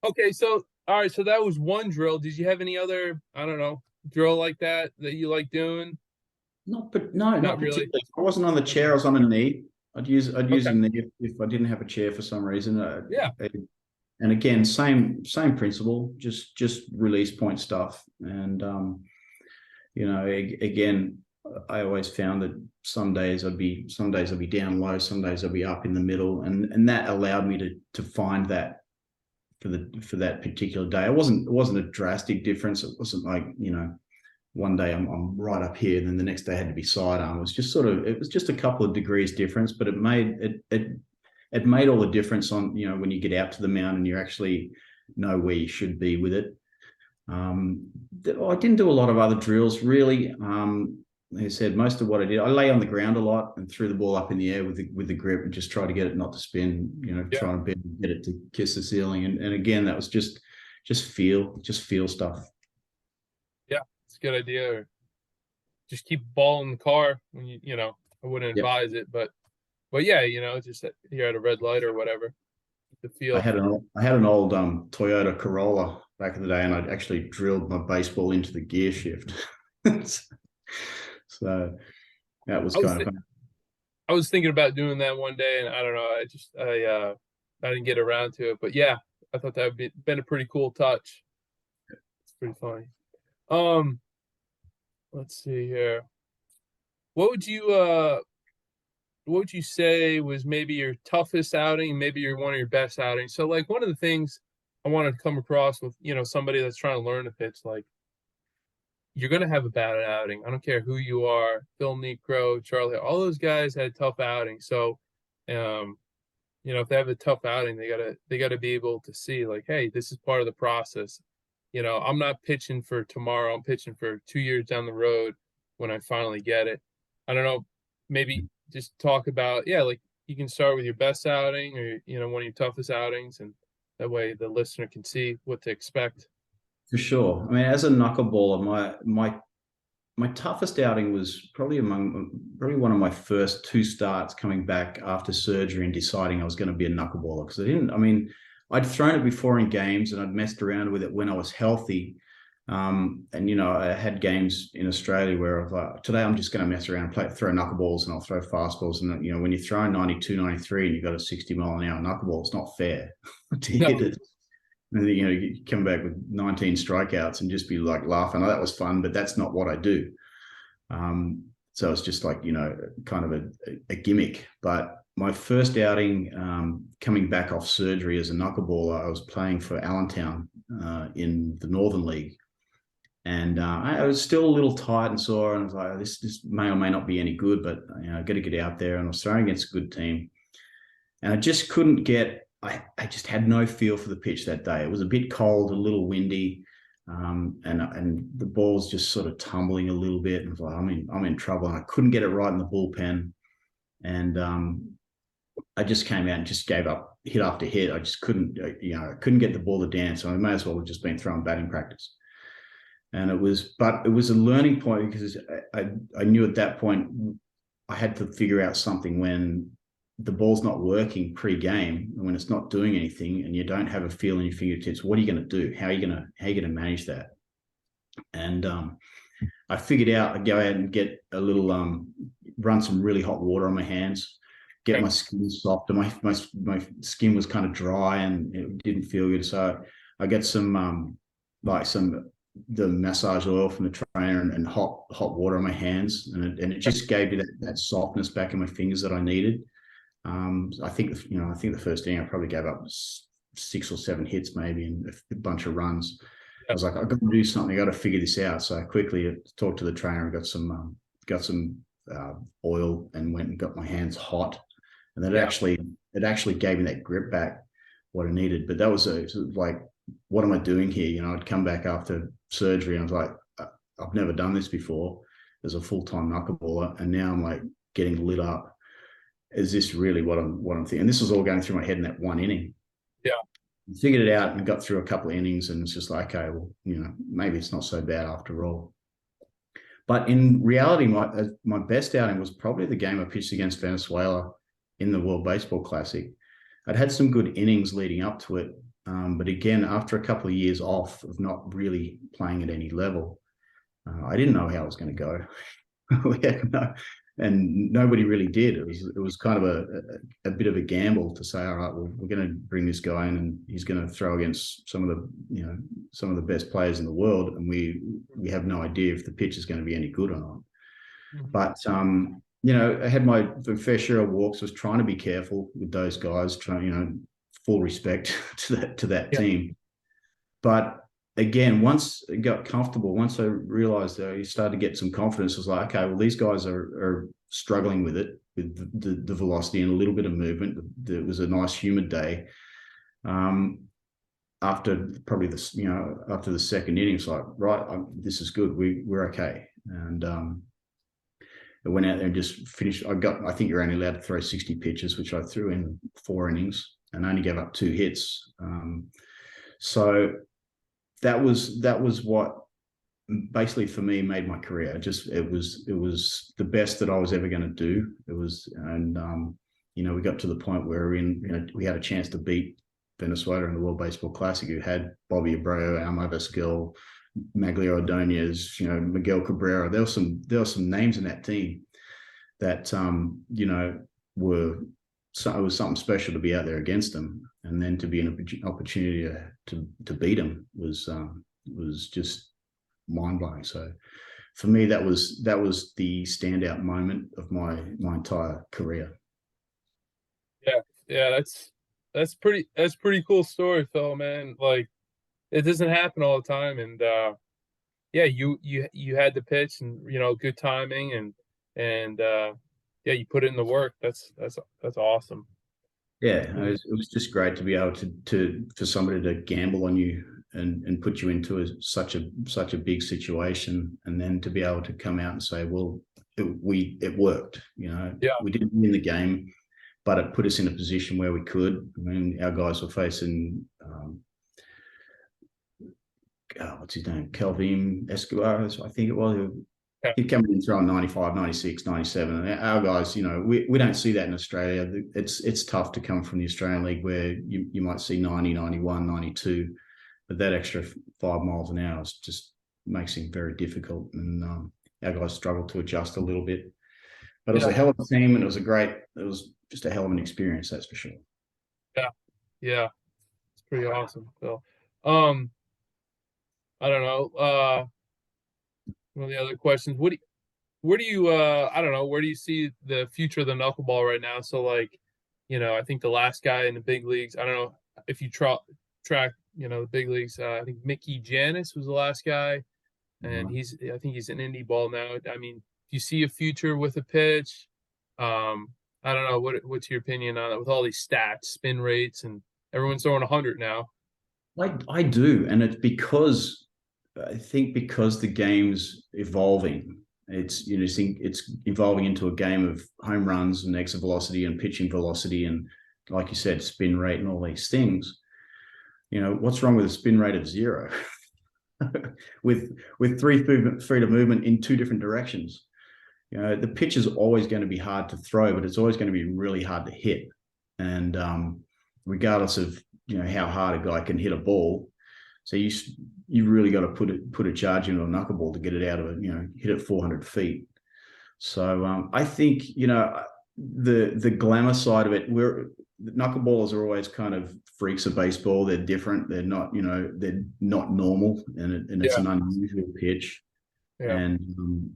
S1: Okay, so all right, so that was one drill. Did you have any other, I don't know, drill like that you like doing?
S2: Not
S1: really.
S2: I wasn't on the chair. I was on a knee. I'd use a knee if I didn't have a chair for some reason. And again, same principle. Just release point stuff. And again, I always found that some days I'd be down low, some days I'd be up in the middle, and that allowed me to find that for that particular day. It wasn't a drastic difference. It wasn't like, one day I'm right up here, and then the next day I had to be sidearm. It was just a couple of degrees difference, but it made all the difference on, when you get out to the mound and you actually know where you should be with it. I didn't do a lot of other drills really. Like I said, most of what I did, I lay on the ground a lot and threw the ball up in the air with the grip and just try to get it not to spin, trying to get it to kiss the ceiling. And again, that was just feel stuff.
S1: Yeah, it's a good idea. Or just keep the ball in the car when I wouldn't advise it, but yeah, just you're at a red light or whatever. The feel.
S2: I had an old Toyota Corolla back in the day, and I'd actually drilled my baseball into the gear shift. So that was kind of fun.
S1: I was thinking about doing that one day, and I don't know. I didn't get around to it, but yeah, I thought that would been a pretty cool touch. It's pretty funny. Let's see here. What would you say was maybe your toughest outing, maybe one of your best outings? So like one of the things I wanted to come across with, somebody that's trying to learn to pitch, like you're going to have a bad outing. I don't care who you are, Phil Niekro, Charlie, all those guys had tough outings. So, if they have a tough outing, they gotta be able to see like, hey, this is part of the process. I'm not pitching for tomorrow. I'm pitching for 2 years down the road when I finally get it. I don't know, maybe just talk about, like you can start with your best outing or, one of your toughest outings, and that way the listener can see what to expect.
S2: For sure. I mean, as a knuckleballer, my toughest outing was probably one of my first two starts coming back after surgery and deciding I was going to be a knuckleballer, because I'd thrown it before in games and I'd messed around with it when I was healthy. And I had games in Australia where I was like, today I'm just going to mess around and throw knuckleballs, and I'll throw fastballs. And when you're throwing 92, 93 and you've got a 60 mile an hour knuckleball, it's not fair to hit it. And you come back with 19 strikeouts and just be like laughing. Oh, that was fun, but that's not what I do. So it's just like, kind of a gimmick. But my first outing, coming back off surgery as a knuckleballer, I was playing for Allentown in the Northern League. And I was still a little tight and sore, and I was like, this may or may not be any good, but I've got to get out there. And I was throwing against a good team. And I just couldn't I just had no feel for the pitch that day. It was a bit cold, a little windy, and the ball's just sort of tumbling a little bit. And I was like, I'm in trouble. And I couldn't get it right in the bullpen. And I just came out and just gave up hit after hit. I just couldn't, I couldn't get the ball to dance. So I may as well have just been throwing batting practice. And it was a learning point, because I knew at that point I had to figure out something when the ball's not working pre-game, and when it's not doing anything, and you don't have a feel in your fingertips. What are you going to do? How are you going to manage that? And I figured out I'd go out and get a little run some really hot water on my hands, get my skin soft. And my skin was kind of dry and it didn't feel good. So I get some the massage oil from the trainer and hot water on my hands, and it just gave me that softness back in my fingers that I needed. I think the first inning I probably gave up 6 or 7 hits maybe, and a bunch of runs. I was like, I've got to do something. I got to figure this out. So I quickly talked to the trainer and got some oil and went and got my hands hot, and it actually gave me that grip back, what I needed. But that was like, what am I doing here? I'd come back after surgery and I was like, I've never done this before as a full-time knuckleballer, and now I'm like getting lit up. Is this really what I'm thinking? And this was all going through my head in that one inning. Yeah. I figured it out and got through a couple of innings, and it's just like, okay, well, maybe it's not so bad after all. But in reality, my best outing was probably the game I pitched against Venezuela in the World Baseball Classic. I'd had some good innings leading up to it, but again, after a couple of years off of not really playing at any level, I didn't know how it was going to go. And nobody really did. It was kind of a bit of a gamble to say, all right, well, we're going to bring this guy in, and he's going to throw against some of the best players in the world, and we have no idea if the pitch is going to be any good or not. Mm-hmm. But I had my fair share of walks. Was trying to be careful with those guys, full respect to that team. But again, once I got comfortable, once I realized you started to get some confidence, I was like, okay, well, these guys are struggling with it, with the velocity and a little bit of movement. It was a nice humid day. After probably after the second inning, it's like, right, this is good. We're okay. And I went out there and just finished. I think you're only allowed to throw 60 pitches, which I threw in 4 innings and only gave up 2 hits. So that was what basically for me made my career. It was the best that I was ever going to do. It was, and we got to the point where we had a chance to beat Venezuela in the World Baseball Classic, who had Bobby Abreu, Almo Vizquel, Maglio Ordonez, Miguel Cabrera. There were some names in that team that it was something special to be out there against them, and then to be an opportunity to beat them was just mind blowing. So for me, that was the standout moment of my entire career.
S1: Yeah, that's pretty cool story, Phil, man. Like, it doesn't happen all the time, and you had the pitch, and good timing, and you put in the work. That's awesome.
S2: Yeah, it was just great to be able to for somebody to gamble on you and put you into such a big situation, and then to be able to come out and say, well, it worked. We didn't win the game, but it put us in a position where we could. I mean, our guys were facing what's his name? Kelvin Escobar, I think it was. He'd come in throwing 95, 96, 97. And our guys, we don't see that in Australia. It's tough to come from the Australian League where you might see 90, 91, 92. But that extra 5 miles an hour just makes it very difficult. And our guys struggled to adjust a little bit. But it was a hell of a team, and it was just a hell of an experience, that's for sure.
S1: Yeah. It's pretty awesome, Phil. I don't know. One of the other questions, where do you see the future of the knuckleball right now? So, like, I think the last guy in the big leagues, I don't know if you track, the big leagues, I think Mickey Janis was the last guy, and I think he's in indie ball now. I mean, do you see a future with a pitch? I don't know. What's your opinion on it with all these stats, spin rates, and everyone's throwing 100 now?
S2: I do, and it's because I think because the game's evolving, it's evolving into a game of home runs and exit velocity and pitching velocity, and like you said, spin rate and all these things. What's wrong with a spin rate of 0 with 3 feet of movement in 2 different directions? The pitch is always going to be hard to throw, but it's always going to be really hard to hit. And regardless of how hard a guy can hit a ball, so you really got to put a charge into a knuckleball to get it out of it. Hit it 400 feet. So I think the glamour side of it, knuckleballers are always kind of freaks of baseball. They're different. They're not they're not normal, and it's an unusual pitch.
S1: Yeah.
S2: And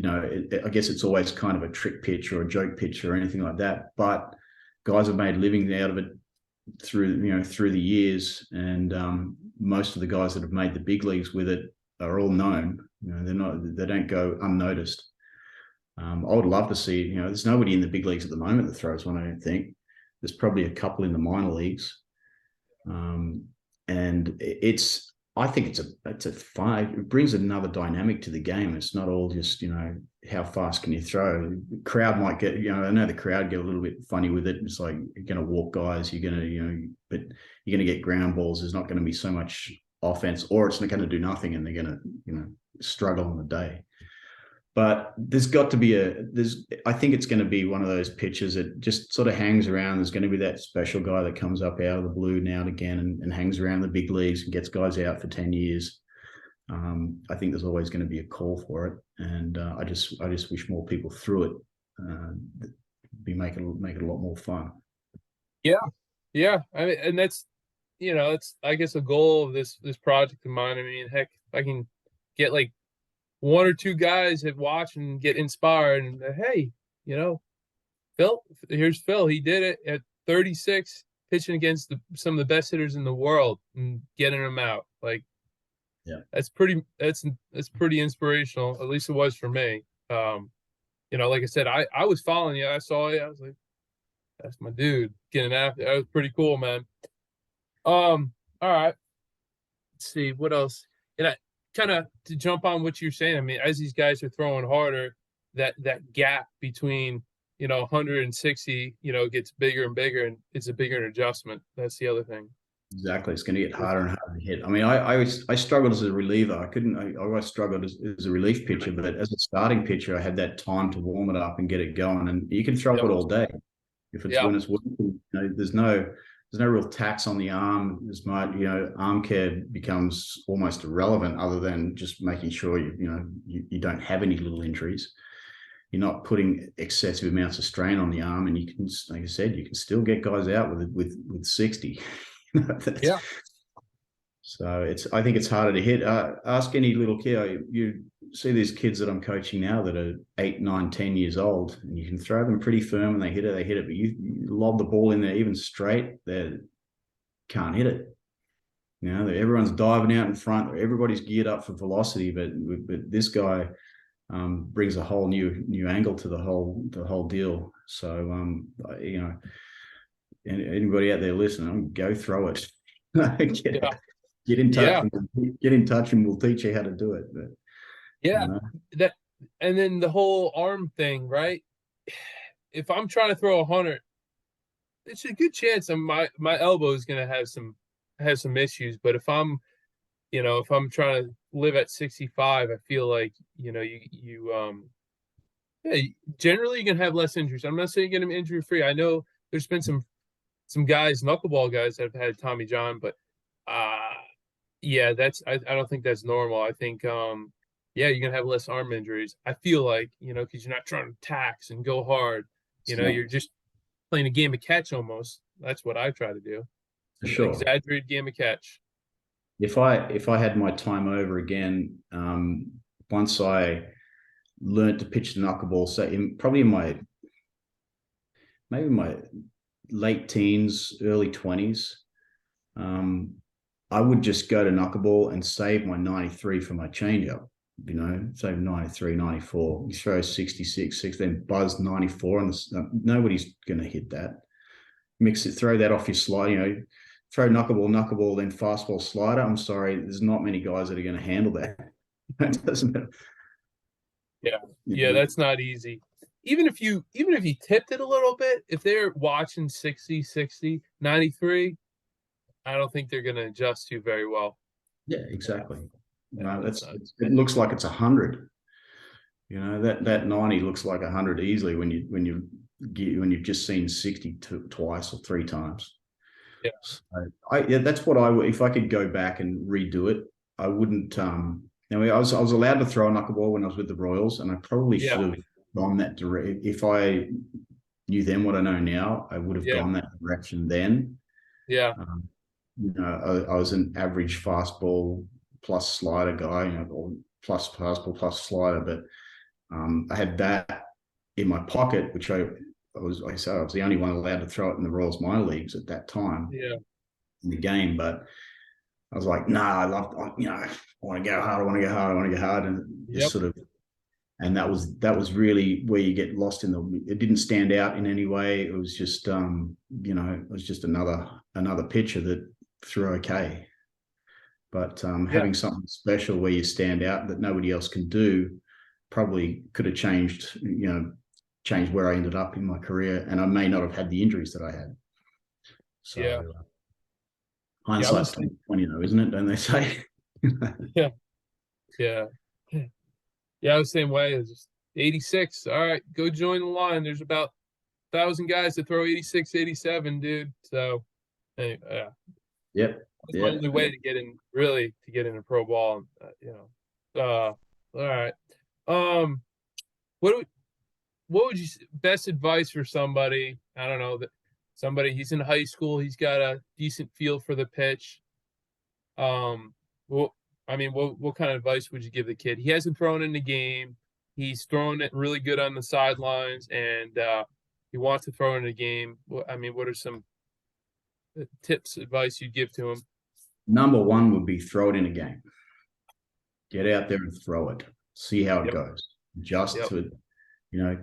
S2: I guess it's always kind of a trick pitch or a joke pitch or anything like that. But guys have made livings out of it through the years, and most of the guys that have made the big leagues with it are all known. They don't go unnoticed. I would love to see. There's nobody in the big leagues at the moment that throws one. I don't think there's probably a couple in the minor leagues, and I think it's a fun. It brings another dynamic to the game. It's not all just how fast can you throw. The crowd might get I know the crowd get a little bit funny with it. It's like you're going to walk guys. You're going to but you're going to get ground balls. There's not going to be so much offense, or it's not going to do nothing, and they're going to struggle on the day. But there's got to be I think it's going to be one of those pitches that just sort of hangs around. There's going to be that special guy that comes up out of the blue now and again and hangs around the big leagues and gets guys out for 10 years. I think there's always going to be a call for it. And I just wish more people threw it. Make it a lot more fun.
S1: Yeah. Yeah. I mean, and that's, it's, I guess, a goal of this project of mine. I mean, heck, if I can get like 1 or 2 guys that watch and get inspired and hey, Phil, here's Phil. He did it at 36, pitching against some of the best hitters in the world and getting them out. Like,
S2: yeah,
S1: that's pretty inspirational. At least it was for me. Like I said, I was following you. I saw you. I was like, that's my dude getting after. That was pretty cool, man. All right. Let's see what else. And I kind of to jump on what you're saying. I mean, as these guys are throwing harder, that gap between 160 gets bigger and bigger, and it's a bigger adjustment. That's the other thing.
S2: Exactly. It's going to get harder and harder to hit. I mean, I struggled as a reliever. I always struggled as a relief pitcher, but as a starting pitcher, I had that time to warm it up and get it going. And you can throw it all day if it's when it's working. There's no real tax on the arm. As much, arm care becomes almost irrelevant, other than just making sure you don't have any little injuries. You're not putting excessive amounts of strain on the arm, and you can, like I said, you can still get guys out with 60.
S1: Yeah.
S2: So I think it's harder to hit. Ask any little kid. You see these kids that I'm coaching now that are 8, 9, 10 years old, and you can throw them pretty firm and they hit it. But you lob the ball in there even straight, they can't hit it. Everyone's diving out in front. Everybody's geared up for velocity, but this guy brings a whole new angle to the whole deal. So anybody out there listening, go throw it. Get in touch. Yeah. Get in touch, and we'll teach you how to do it. But,
S1: that, and then the whole arm thing, right? If I'm trying to throw 100, it's a good chance my elbow is going to have some issues. But if I'm trying to live at 65, I feel like generally you can have less injuries. I'm not saying get them injury free. I know there's been some guys, knuckleball guys, that have had Tommy John, but that's I don't think that's normal. I think you're gonna have less arm injuries. I feel like, because you're not trying to tax and go hard. You're just playing a game of catch almost. That's what I try to do.
S2: For sure.
S1: Exaggerated game of catch.
S2: If I had my time over again, once I learned to pitch the knuckleball, so probably in my late teens, early 20s, I would just go to knuckleball and save my 93 for my changeup. Save 93, 94. You throw 66, 16, buzz 94, and nobody's going to hit that. Mix it, throw that off your slide. Throw knuckleball, then fastball slider. I'm sorry, there's not many guys that are going to handle that. It doesn't matter.
S1: Yeah, that's not easy. even if you tipped it a little bit, if they're watching 60, 60, 93, I don't think they're going to adjust to very well.
S2: Yeah, exactly.
S1: Yeah,
S2: No,
S1: that's not.
S2: it looks like it's 100. You know, that 90 looks like 100 easily when you've just seen 60 twice or three times.
S1: Yeah.
S2: So yeah, that's what if I could go back and redo it, I wouldn't. I was allowed to throw a knuckleball when I was with the Royals, and I probably
S1: Yeah.
S2: should have gone that direct. If I knew then what I know now, I would have
S1: Yeah.
S2: gone that direction then.
S1: Yeah.
S2: I was an average fastball plus slider guy, or plus fastball plus slider, but I had that in my pocket, which I was, like I said, I was the only one allowed to throw it in the Royals minor leagues at that time
S1: Yeah.
S2: in the game. But I was like, nah, I want to go hard. I want to go hard. I want to go hard. And just
S1: Yep.
S2: sort of, and that was really where you get lost it didn't stand out in any way. It was just, it was just another pitcher that threw okay. But having something special where you stand out that nobody else can do probably could have changed where I ended up in my career, and I may not have had the injuries that I had. So
S1: Yeah.
S2: hindsight's 2020, though, isn't it? Don't they say?
S1: Yeah. Yeah. Yeah, I was the same way. It's just 86. All right, go join the line. There's about 1,000 guys that throw 86, 87, dude. So, anyway, yeah.
S2: Yep.
S1: That's my only way to get in, really, to get in a pro ball. All right. What would you best advice for somebody? I don't know that somebody he's in high school, he's got a decent feel for the pitch. Well, I mean, what kind of advice would you give the kid? He hasn't thrown in the game. He's throwing it really good on the sidelines, and he wants to throw in the game. I mean, what are some tips, advice you'd give to him?
S2: Number one would be throw it in a game. Get out there and throw it. See how it goes. Just to,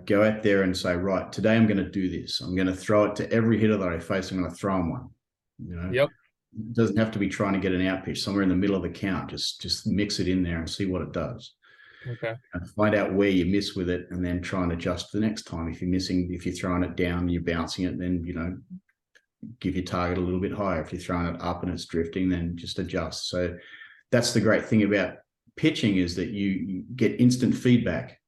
S2: go out there and say, right, today I'm going to do this. I'm going to throw it to every hitter that I face. I'm going to throw him one. It doesn't have to be trying to get an out pitch somewhere in the middle of the count. Just mix it in there and see what it does.
S1: Okay.
S2: And find out where you miss with it, and then try and adjust the next time. If you're throwing it down and you're bouncing it, then give your target a little bit higher. If you're throwing it up and it's drifting, then just adjust. So that's the great thing about pitching, is that you get instant feedback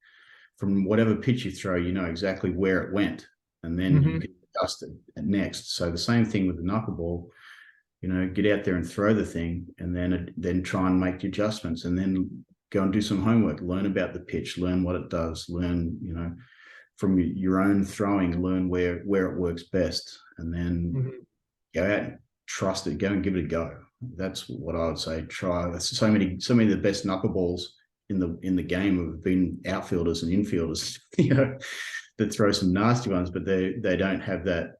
S2: from whatever pitch you throw. You know exactly where it went, and then you can adjust it next. So the same thing with the knuckleball. Get out there and throw the thing, and then try and make the adjustments, and then go and do some homework, learn about the pitch, learn what it does, learn, from your own throwing, learn where it works best, and then go out and trust it, go and give it a go. That's what I would say. Try. So many of the best knuckleballs in the game have been outfielders and infielders, that throw some nasty ones, but they don't have that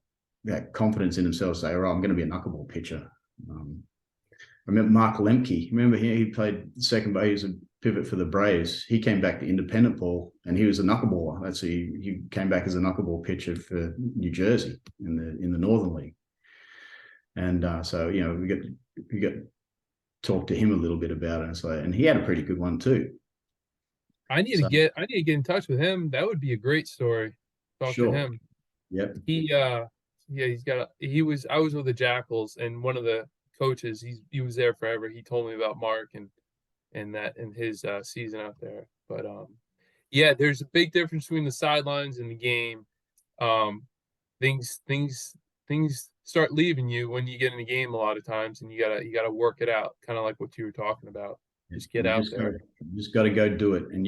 S2: confidence in themselves to say, I'm going to be a knuckleball pitcher. I remember Mark Lemke. Remember he played second base. He was a pivot for the Braves. He came back to independent ball, and he was a knuckleballer. He came back as a knuckleball pitcher for New Jersey in the Northern League. And so we got talk to him a little bit about it. And he had a pretty good one too.
S1: I need to get in touch with him. That would be a great story. Talk to him.
S2: Yep.
S1: I was with the Jackals, and one of the coaches, he was there forever. He told me about Mark and his season out there. But there's a big difference between the sidelines and the game. Things start leaving you when you get in the game a lot of times, and you gotta work it out, kind of like what you were talking about. Just get out there.
S2: You just got to go do it, and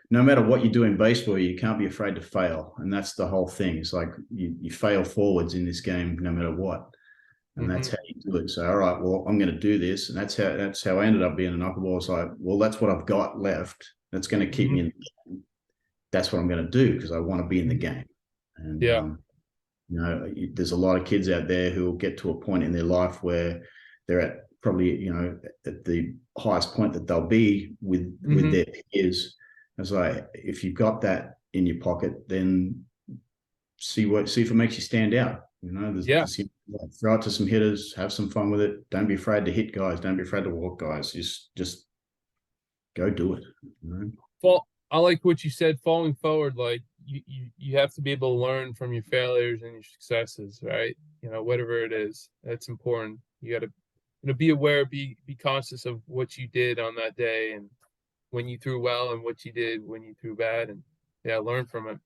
S2: no matter what you do in baseball, you can't be afraid to fail, and that's the whole thing. It's like you fail forwards in this game, no matter what, and that's how you do it. So, all right, well, I'm going to do this, and that's how I ended up being a knuckleball. It's like, well, that's what I've got left. That's going to keep me in the game. That's what I'm going to do, because I want to be in the game. And there's a lot of kids out there who will get to a point in their life where they're at probably at the highest point that they'll be with their peers. It's like, if you've got that in your pocket, then see if it makes you stand out. Throw it to some hitters, have some fun with it. Don't be afraid to hit guys. Don't be afraid to walk guys. Just go do it.
S1: Well, I like what you said, falling forward, like you have to be able to learn from your failures and your successes, right? Whatever it is, that's important. You got to, be aware, be conscious of what you did on that day, and when you threw well, and what you did when you threw bad, and yeah, learn from it.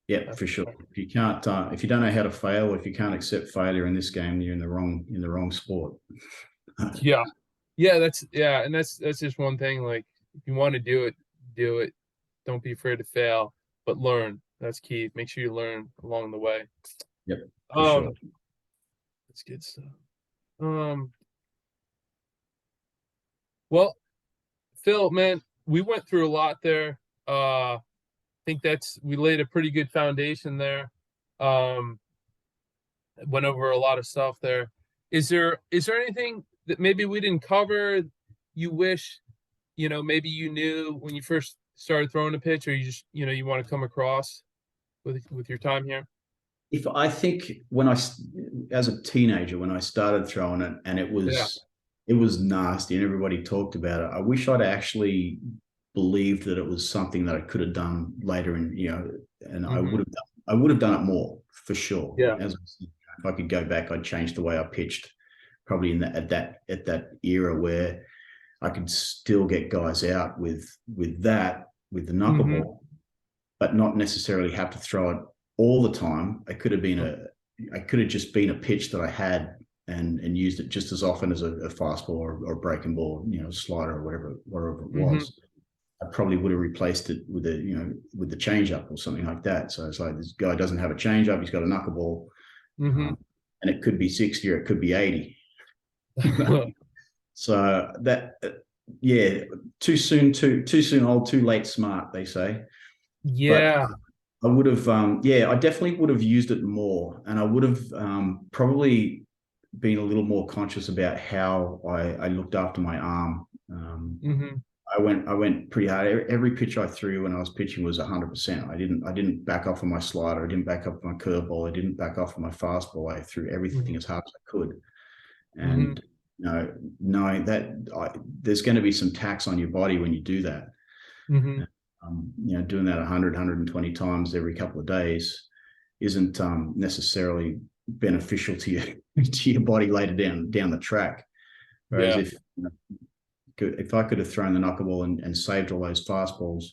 S2: Yeah,
S1: That's
S2: for sure. If you don't know how to fail, if you can't accept failure in this game, you're in the wrong sport.
S1: yeah, yeah, and that's just one thing. Like, if you want to do it, do it. Don't be afraid to fail, but learn. That's key. Make sure you learn along the way.
S2: Yep, for sure.
S1: Um, that's good stuff. Um, well, Phil, man, we went through a lot there. I think we laid a pretty good foundation there. Um, went over a lot of stuff there. Is there anything that maybe we didn't cover you wish, maybe you knew when you first started throwing a pitch, or you just, you want to come across with your time here?
S2: If I think as a teenager, when I started throwing it, and
S1: Yeah.
S2: it was nasty, and everybody talked about it. I wish I'd actually believed that it was something that I could have done later, and
S1: Hmm.
S2: I would have done it more for sure.
S1: Yeah.
S2: If I could go back, I'd change the way I pitched, probably at that era where I could still get guys out with the
S1: Hmm.
S2: knuckleball, but not necessarily have to throw it all the time. I could have just been a pitch that I had, and used it just as often as a fastball or a breaking ball, slider or whatever it
S1: Hmm.
S2: was. I probably would have replaced it with with the changeup or something like that. So it's like, this guy doesn't have a changeup; he's got a knuckleball,
S1: Hmm.
S2: and it could be 60 or it could be 80. So that, yeah, too soon, too soon old, too late smart, they say. But
S1: Yeah.
S2: I would have, yeah, I definitely would have used it more, and I would have probably been a little more conscious about how I looked after my arm.
S1: Hmm.
S2: I went pretty hard. Every pitch I threw when I was pitching was 100%. I didn't back off on my slider. I didn't back off my curveball. I didn't back off on my fastball. I threw everything
S1: Hmm.
S2: as hard as I could.
S1: Hmm.
S2: And knowing that there's going to be some tax on your body when you do that.
S1: Hmm.
S2: Doing that 100, 120 times every couple of days isn't necessarily beneficial to you to your body later down the track. Whereas
S1: Yeah.
S2: if I could have thrown the knuckleball and saved all those fastballs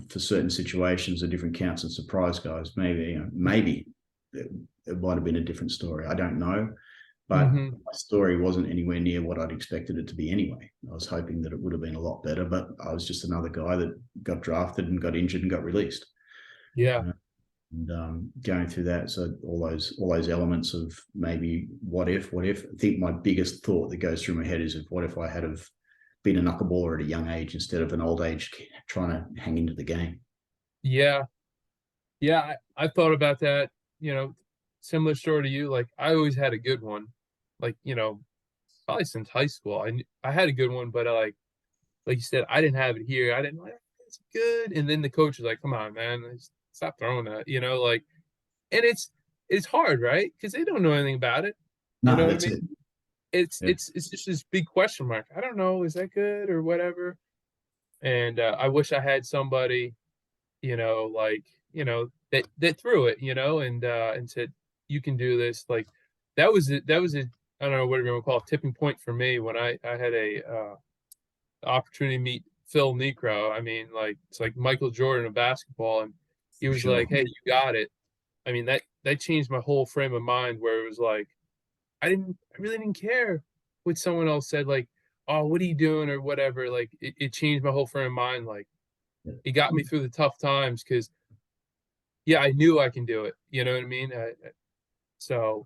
S2: for certain situations or different counts and surprise guys, maybe it might have been a different story. I don't know. But
S1: Hmm.
S2: my story wasn't anywhere near what I'd expected it to be anyway. I was hoping that it would have been a lot better, but I was just another guy that got drafted and got injured and got released.
S1: Yeah.
S2: And going through that, so all those elements of maybe what if. I think my biggest thought that goes through my head is, what if I had have been a knuckleballer at a young age instead of an old age trying to hang into the game.
S1: Yeah. Yeah. I thought about that, similar story to you. Like, I always had a good one. Like, probably since high school. I had a good one, but like you said, I didn't have it here. I didn't like, it's good. And then the coach was like, come on, man, stop throwing that, like, and it's hard, right? Because they don't know anything about it. You
S2: No,
S1: know what I
S2: that's
S1: mean?
S2: it.
S1: It's
S2: Yeah.
S1: it's it's just this big question mark. I don't know, is that good or whatever? And I wish I had somebody, like, that threw it, and said, you can do this. Like, that was a I don't know, whatever you want to call it, tipping point for me when I had a opportunity to meet Phil Necro. I mean, like, it's like Michael Jordan of basketball, and he
S2: For
S1: was
S2: sure.
S1: like, "Hey, you got it." I mean, that changed my whole frame of mind. Where it was like, I really didn't care what someone else said. Like, "Oh, what are you doing?" or whatever. Like, it changed my whole frame of mind. Like,
S2: Yeah.
S1: it got me through the tough times because, yeah, I knew I can do it. You know what I mean? So,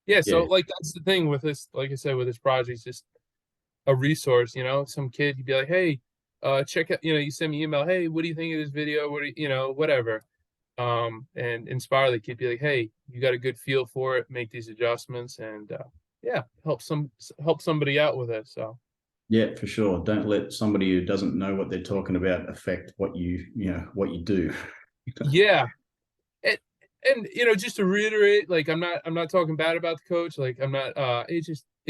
S1: yeah. So,
S2: Yeah.
S1: like, that's the thing with this. Like I said, with this project, it's just a resource. Some kid, you'd be like, hey, check out, you send me email, hey, what do you think of this video, what do whatever, and inspire the kid, be like, hey, you got a good feel for it, make these adjustments, and yeah, help somebody out with it. So
S2: Yeah, for sure. Don't let somebody who doesn't know what they're talking about affect what you do.
S1: yeah, and, And just to reiterate, like I'm not talking bad about the coach. Like I'm not. It's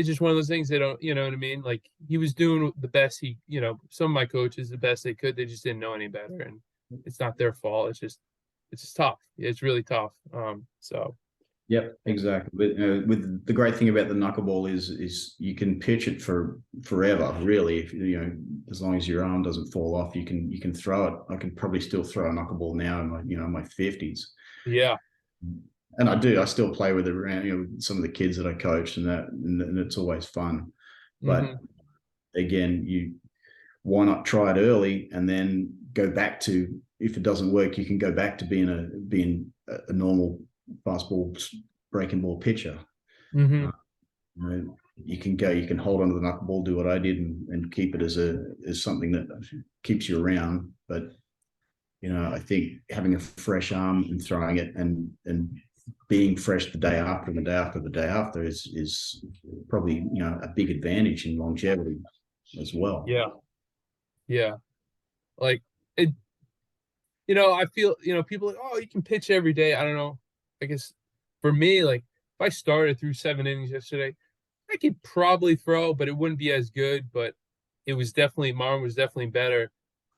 S1: just one of those things they don't. You know what I mean? Like he was doing the best he. Some of my coaches the best they could. They just didn't know any better, and it's not their fault. It's just tough. It's really tough. So.
S2: Yep, exactly. But with the great thing about the knuckleball is you can pitch it for forever, really. If as long as your arm doesn't fall off, you can throw it. I can probably still throw a knuckleball now in my 50s.
S1: Yeah.
S2: And I do. I still play with it around, with some of the kids that I coach, and it's always fun. But again, why not try it early and then go back to, if it doesn't work, you can go back to being a normal fastball breaking ball pitcher.
S1: Mm-hmm.
S2: You can hold onto the knuckleball, do what I did, and keep it as something that keeps you around. But I think having a fresh arm and throwing it and being fresh the day after and the day after the day after is probably a big advantage in longevity as well.
S1: Yeah. Like it. I feel people like, oh, you can pitch every day. I don't know. I guess for me, like if I started through 7 innings yesterday, I could probably throw, but it wouldn't be as good. But my arm was definitely better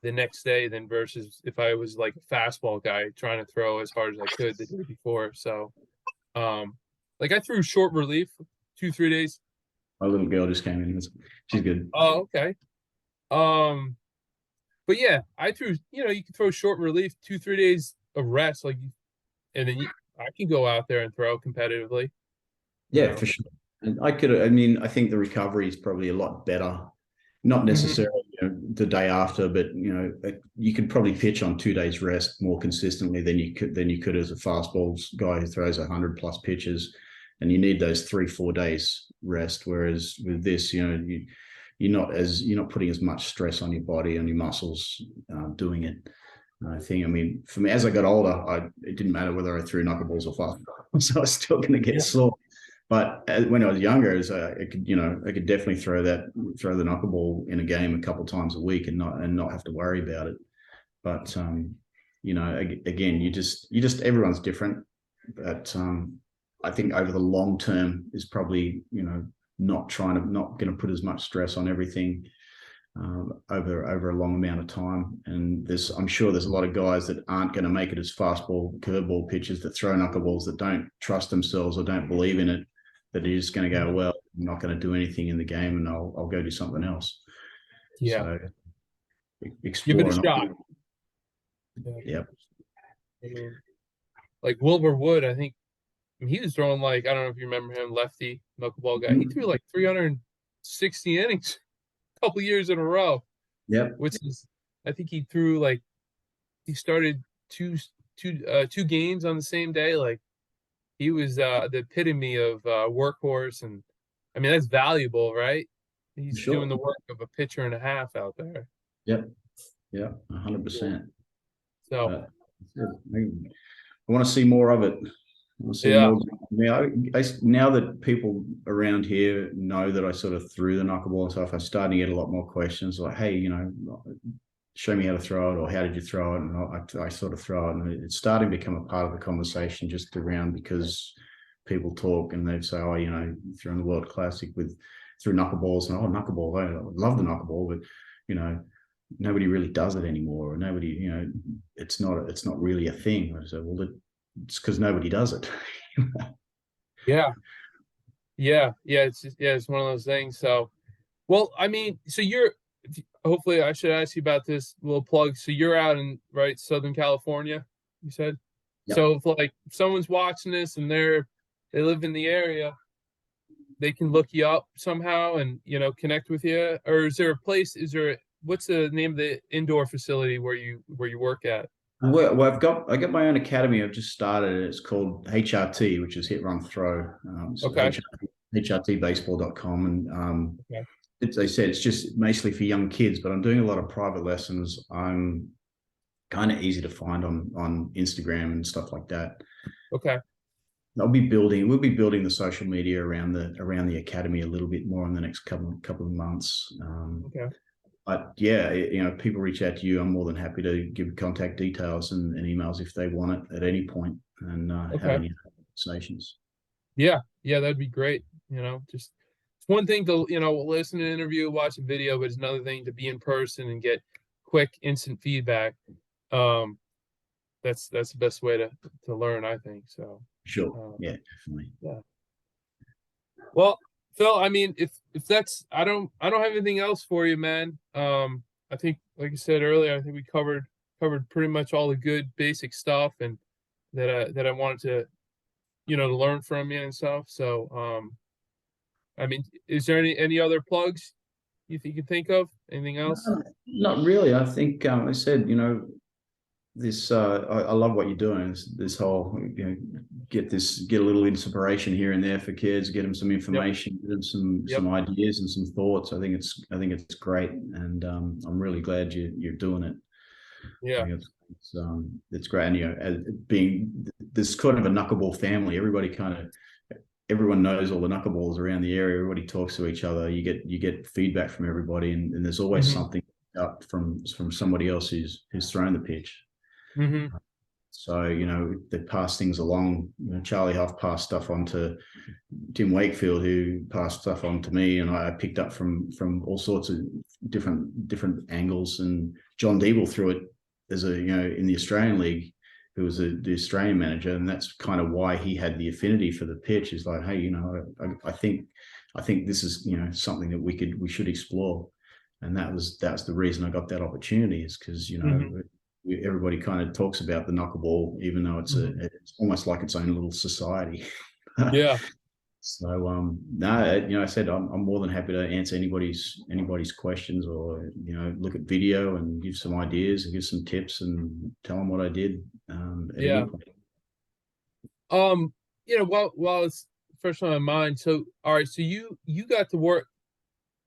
S1: the next day than versus if I was like a fastball guy trying to throw as hard as I could the day before. So, like I threw short relief 2-3 days.
S2: My little girl just came in. She's good.
S1: Oh, okay. But yeah, I threw. You can throw short relief 2-3 days of rest, like, and then I can go out there and throw competitively.
S2: Yeah, for sure. And I think the recovery is probably a lot better. Not necessarily the day after, but you could probably pitch on 2 days rest more consistently than you could as a fastballs guy who throws 100+ pitches, and you need those 3-4 days rest. Whereas with this, you're not putting as much stress on your body, on your muscles, doing it. I think, for me, as I got older, it didn't matter whether I threw knuckleballs or fastballs, so I was still going to get sore. But when I was younger, I could definitely throw the knuckleball in a game a couple of times a week and not have to worry about it. But again, you just everyone's different. But I think over the long term is probably not going to put as much stress on everything over a long amount of time. And I'm sure there's a lot of guys that aren't going to make it as fastball, curveball pitchers that throw knuckleballs that don't trust themselves or don't believe in it, that are just going to go, well, I'm not going to do anything in the game and I'll go do something else.
S1: Yeah.
S2: So
S1: give it a shot.
S2: Yep.
S1: Like Wilbur Wood, I think he was throwing like, I don't know if you remember him, lefty knuckleball guy. He threw like 360 innings a couple years in a row.
S2: Yep.
S1: Which is, I think he threw like, he started two games on the same day. Like he was the epitome of workhorse, and that's valuable, right? He's doing the work of a pitcher and a half out there.
S2: Yep. 100%.
S1: So
S2: I want to see more of it. More. Now that people around here know that I sort of threw the knuckleball and stuff, I'm starting to get a lot more questions like, hey, show me how to throw it, or how did you throw it? And I sort of throw it, and it's starting to become a part of the conversation just around, because people talk and they say, oh, through the World Classic through knuckleballs, and knuckleball, I love the knuckleball, but nobody really does it anymore, or nobody, it's not really a thing. I said, well, it's because nobody does it.
S1: Yeah. It's one of those things. So, well, so hopefully I should ask you about this little plug. So you're out in Southern California, you said. Yep. So if someone's watching this and they live in the area, they can look you up somehow and connect with you. Or is there a place? What's the name of the indoor facility where you work at?
S2: Well, I got my own academy. I've just started. It's called HRT, which is Hit Run Throw.
S1: Okay.
S2: HRTbaseball.com, and they said it's just mostly for young kids, but I'm doing a lot of private lessons. I'm kind of easy to find on Instagram and stuff like that.
S1: Okay.
S2: We'll be building the social media around the academy a little bit more in the next couple of months.
S1: Okay.
S2: But yeah, people reach out to you. I'm more than happy to give contact details and emails if they want it at any point. and
S1: Okay.
S2: having conversations.
S1: Yeah. Yeah, that'd be great. Just it's one thing to, listen to an interview, watch a video, but it's another thing to be in person and get quick, instant feedback. Um, that's the best way to learn, I think. So,
S2: Sure.
S1: uh,
S2: Yeah, definitely.
S1: yeah. Well, Phil, I mean, if that's I don't have anything else for you, man. I think, like I said earlier, I think we covered pretty much all the good basic stuff and that I wanted to learn from you and stuff. So, I mean, is there any other plugs you can think of? Anything else?
S2: No, not really. I think I said, this I love what you're doing. This whole, get a little inspiration here and there for kids, get them some
S1: Yep.
S2: information, get them
S1: Yep.
S2: some ideas and some thoughts. I think it's great, and I'm really glad you're doing it. I
S1: Yeah.
S2: think it's great, and as being this kind of a knuckleball family, everyone knows all the knuckleballs around the area. Everybody talks to each other. You get feedback from everybody, and there's always
S1: Mm-hmm.
S2: something up from somebody else who's thrown the pitch.
S1: Mm-hmm.
S2: So, they pass things along. Charlie Huff passed stuff on to Tim Wakefield, who passed stuff on to me, and I picked up from all sorts of different angles. And John Deeble threw it as in the Australian League, who was the Australian manager, and that's kind of why he had the affinity for the pitch. Is like, hey, I think this is something that we should explore, and that's the reason I got that opportunity, is because
S1: Mm-hmm.
S2: everybody kind of talks about the knuckleball, even though it's
S1: Mm-hmm.
S2: it's almost like its own little society.
S1: Yeah.
S2: So no, I said I'm more than happy to answer anybody's questions, or look at video and give some ideas and give some tips and tell them what I did at any
S1: Yeah.
S2: point.
S1: While it's fresh on my mind, so all right, so you got to work.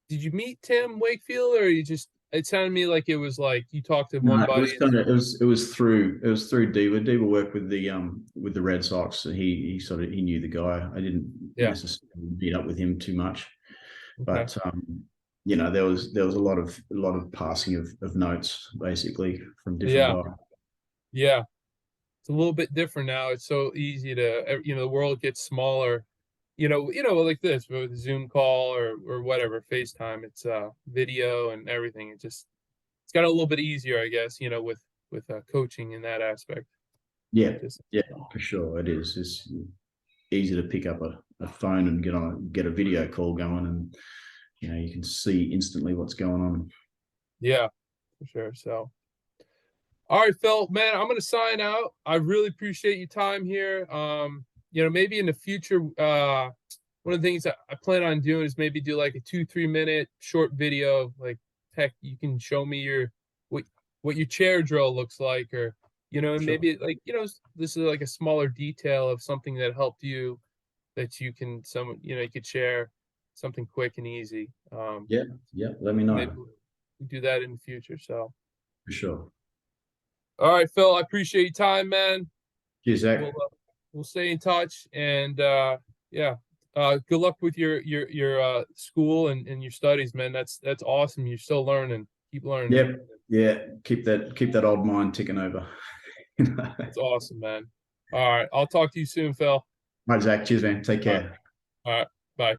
S1: Did you meet Tim Wakefield, or you just? It sounded to me like it was like you talked to
S2: No,
S1: one
S2: it was
S1: buddy.
S2: kind of it was through Deaver. Deaver worked with the Red Sox, so he knew the guy. I didn't
S1: Yeah.
S2: necessarily meet up with him too much,
S1: Okay.
S2: but there was a lot of passing of notes, basically, from different
S1: Yeah.
S2: guys.
S1: Yeah. It's a little bit different now. It's so easy to, the world gets smaller. Like this with a Zoom call or whatever, FaceTime. It's video and everything. It's got a little bit easier, I guess. With coaching in that aspect.
S2: Yeah,
S1: Just
S2: yeah, for sure. It is. It's easy to pick up a phone and get a video call going, and you can see instantly what's going on.
S1: yeah, for sure. So. All right, Phil, man, I'm gonna sign out. I really appreciate your time here. Maybe in the future, one of the things that I plan on doing is maybe do like a 2-3 minute short video, like heck, you can show me what what your chair drill looks like, or and
S2: Sure.
S1: maybe like this is like a smaller detail of something that helped you that you could share something quick and easy.
S2: Yeah, yeah. Let me
S1: Maybe
S2: know,
S1: we do that in the future. So,
S2: for sure.
S1: all right, Phil, I appreciate your time, man.
S2: Cheers,
S1: We'll
S2: Zach.
S1: we'll stay in touch, and yeah, good luck with your school and your studies, man. That's awesome. You're still learning. Keep learning.
S2: Yep. Yeah. Keep that old mind ticking over.
S1: That's awesome, man. All right, I'll talk to you soon, Phil.
S2: Right, Zach. Cheers, man. Take
S1: All right.
S2: care.
S1: All right.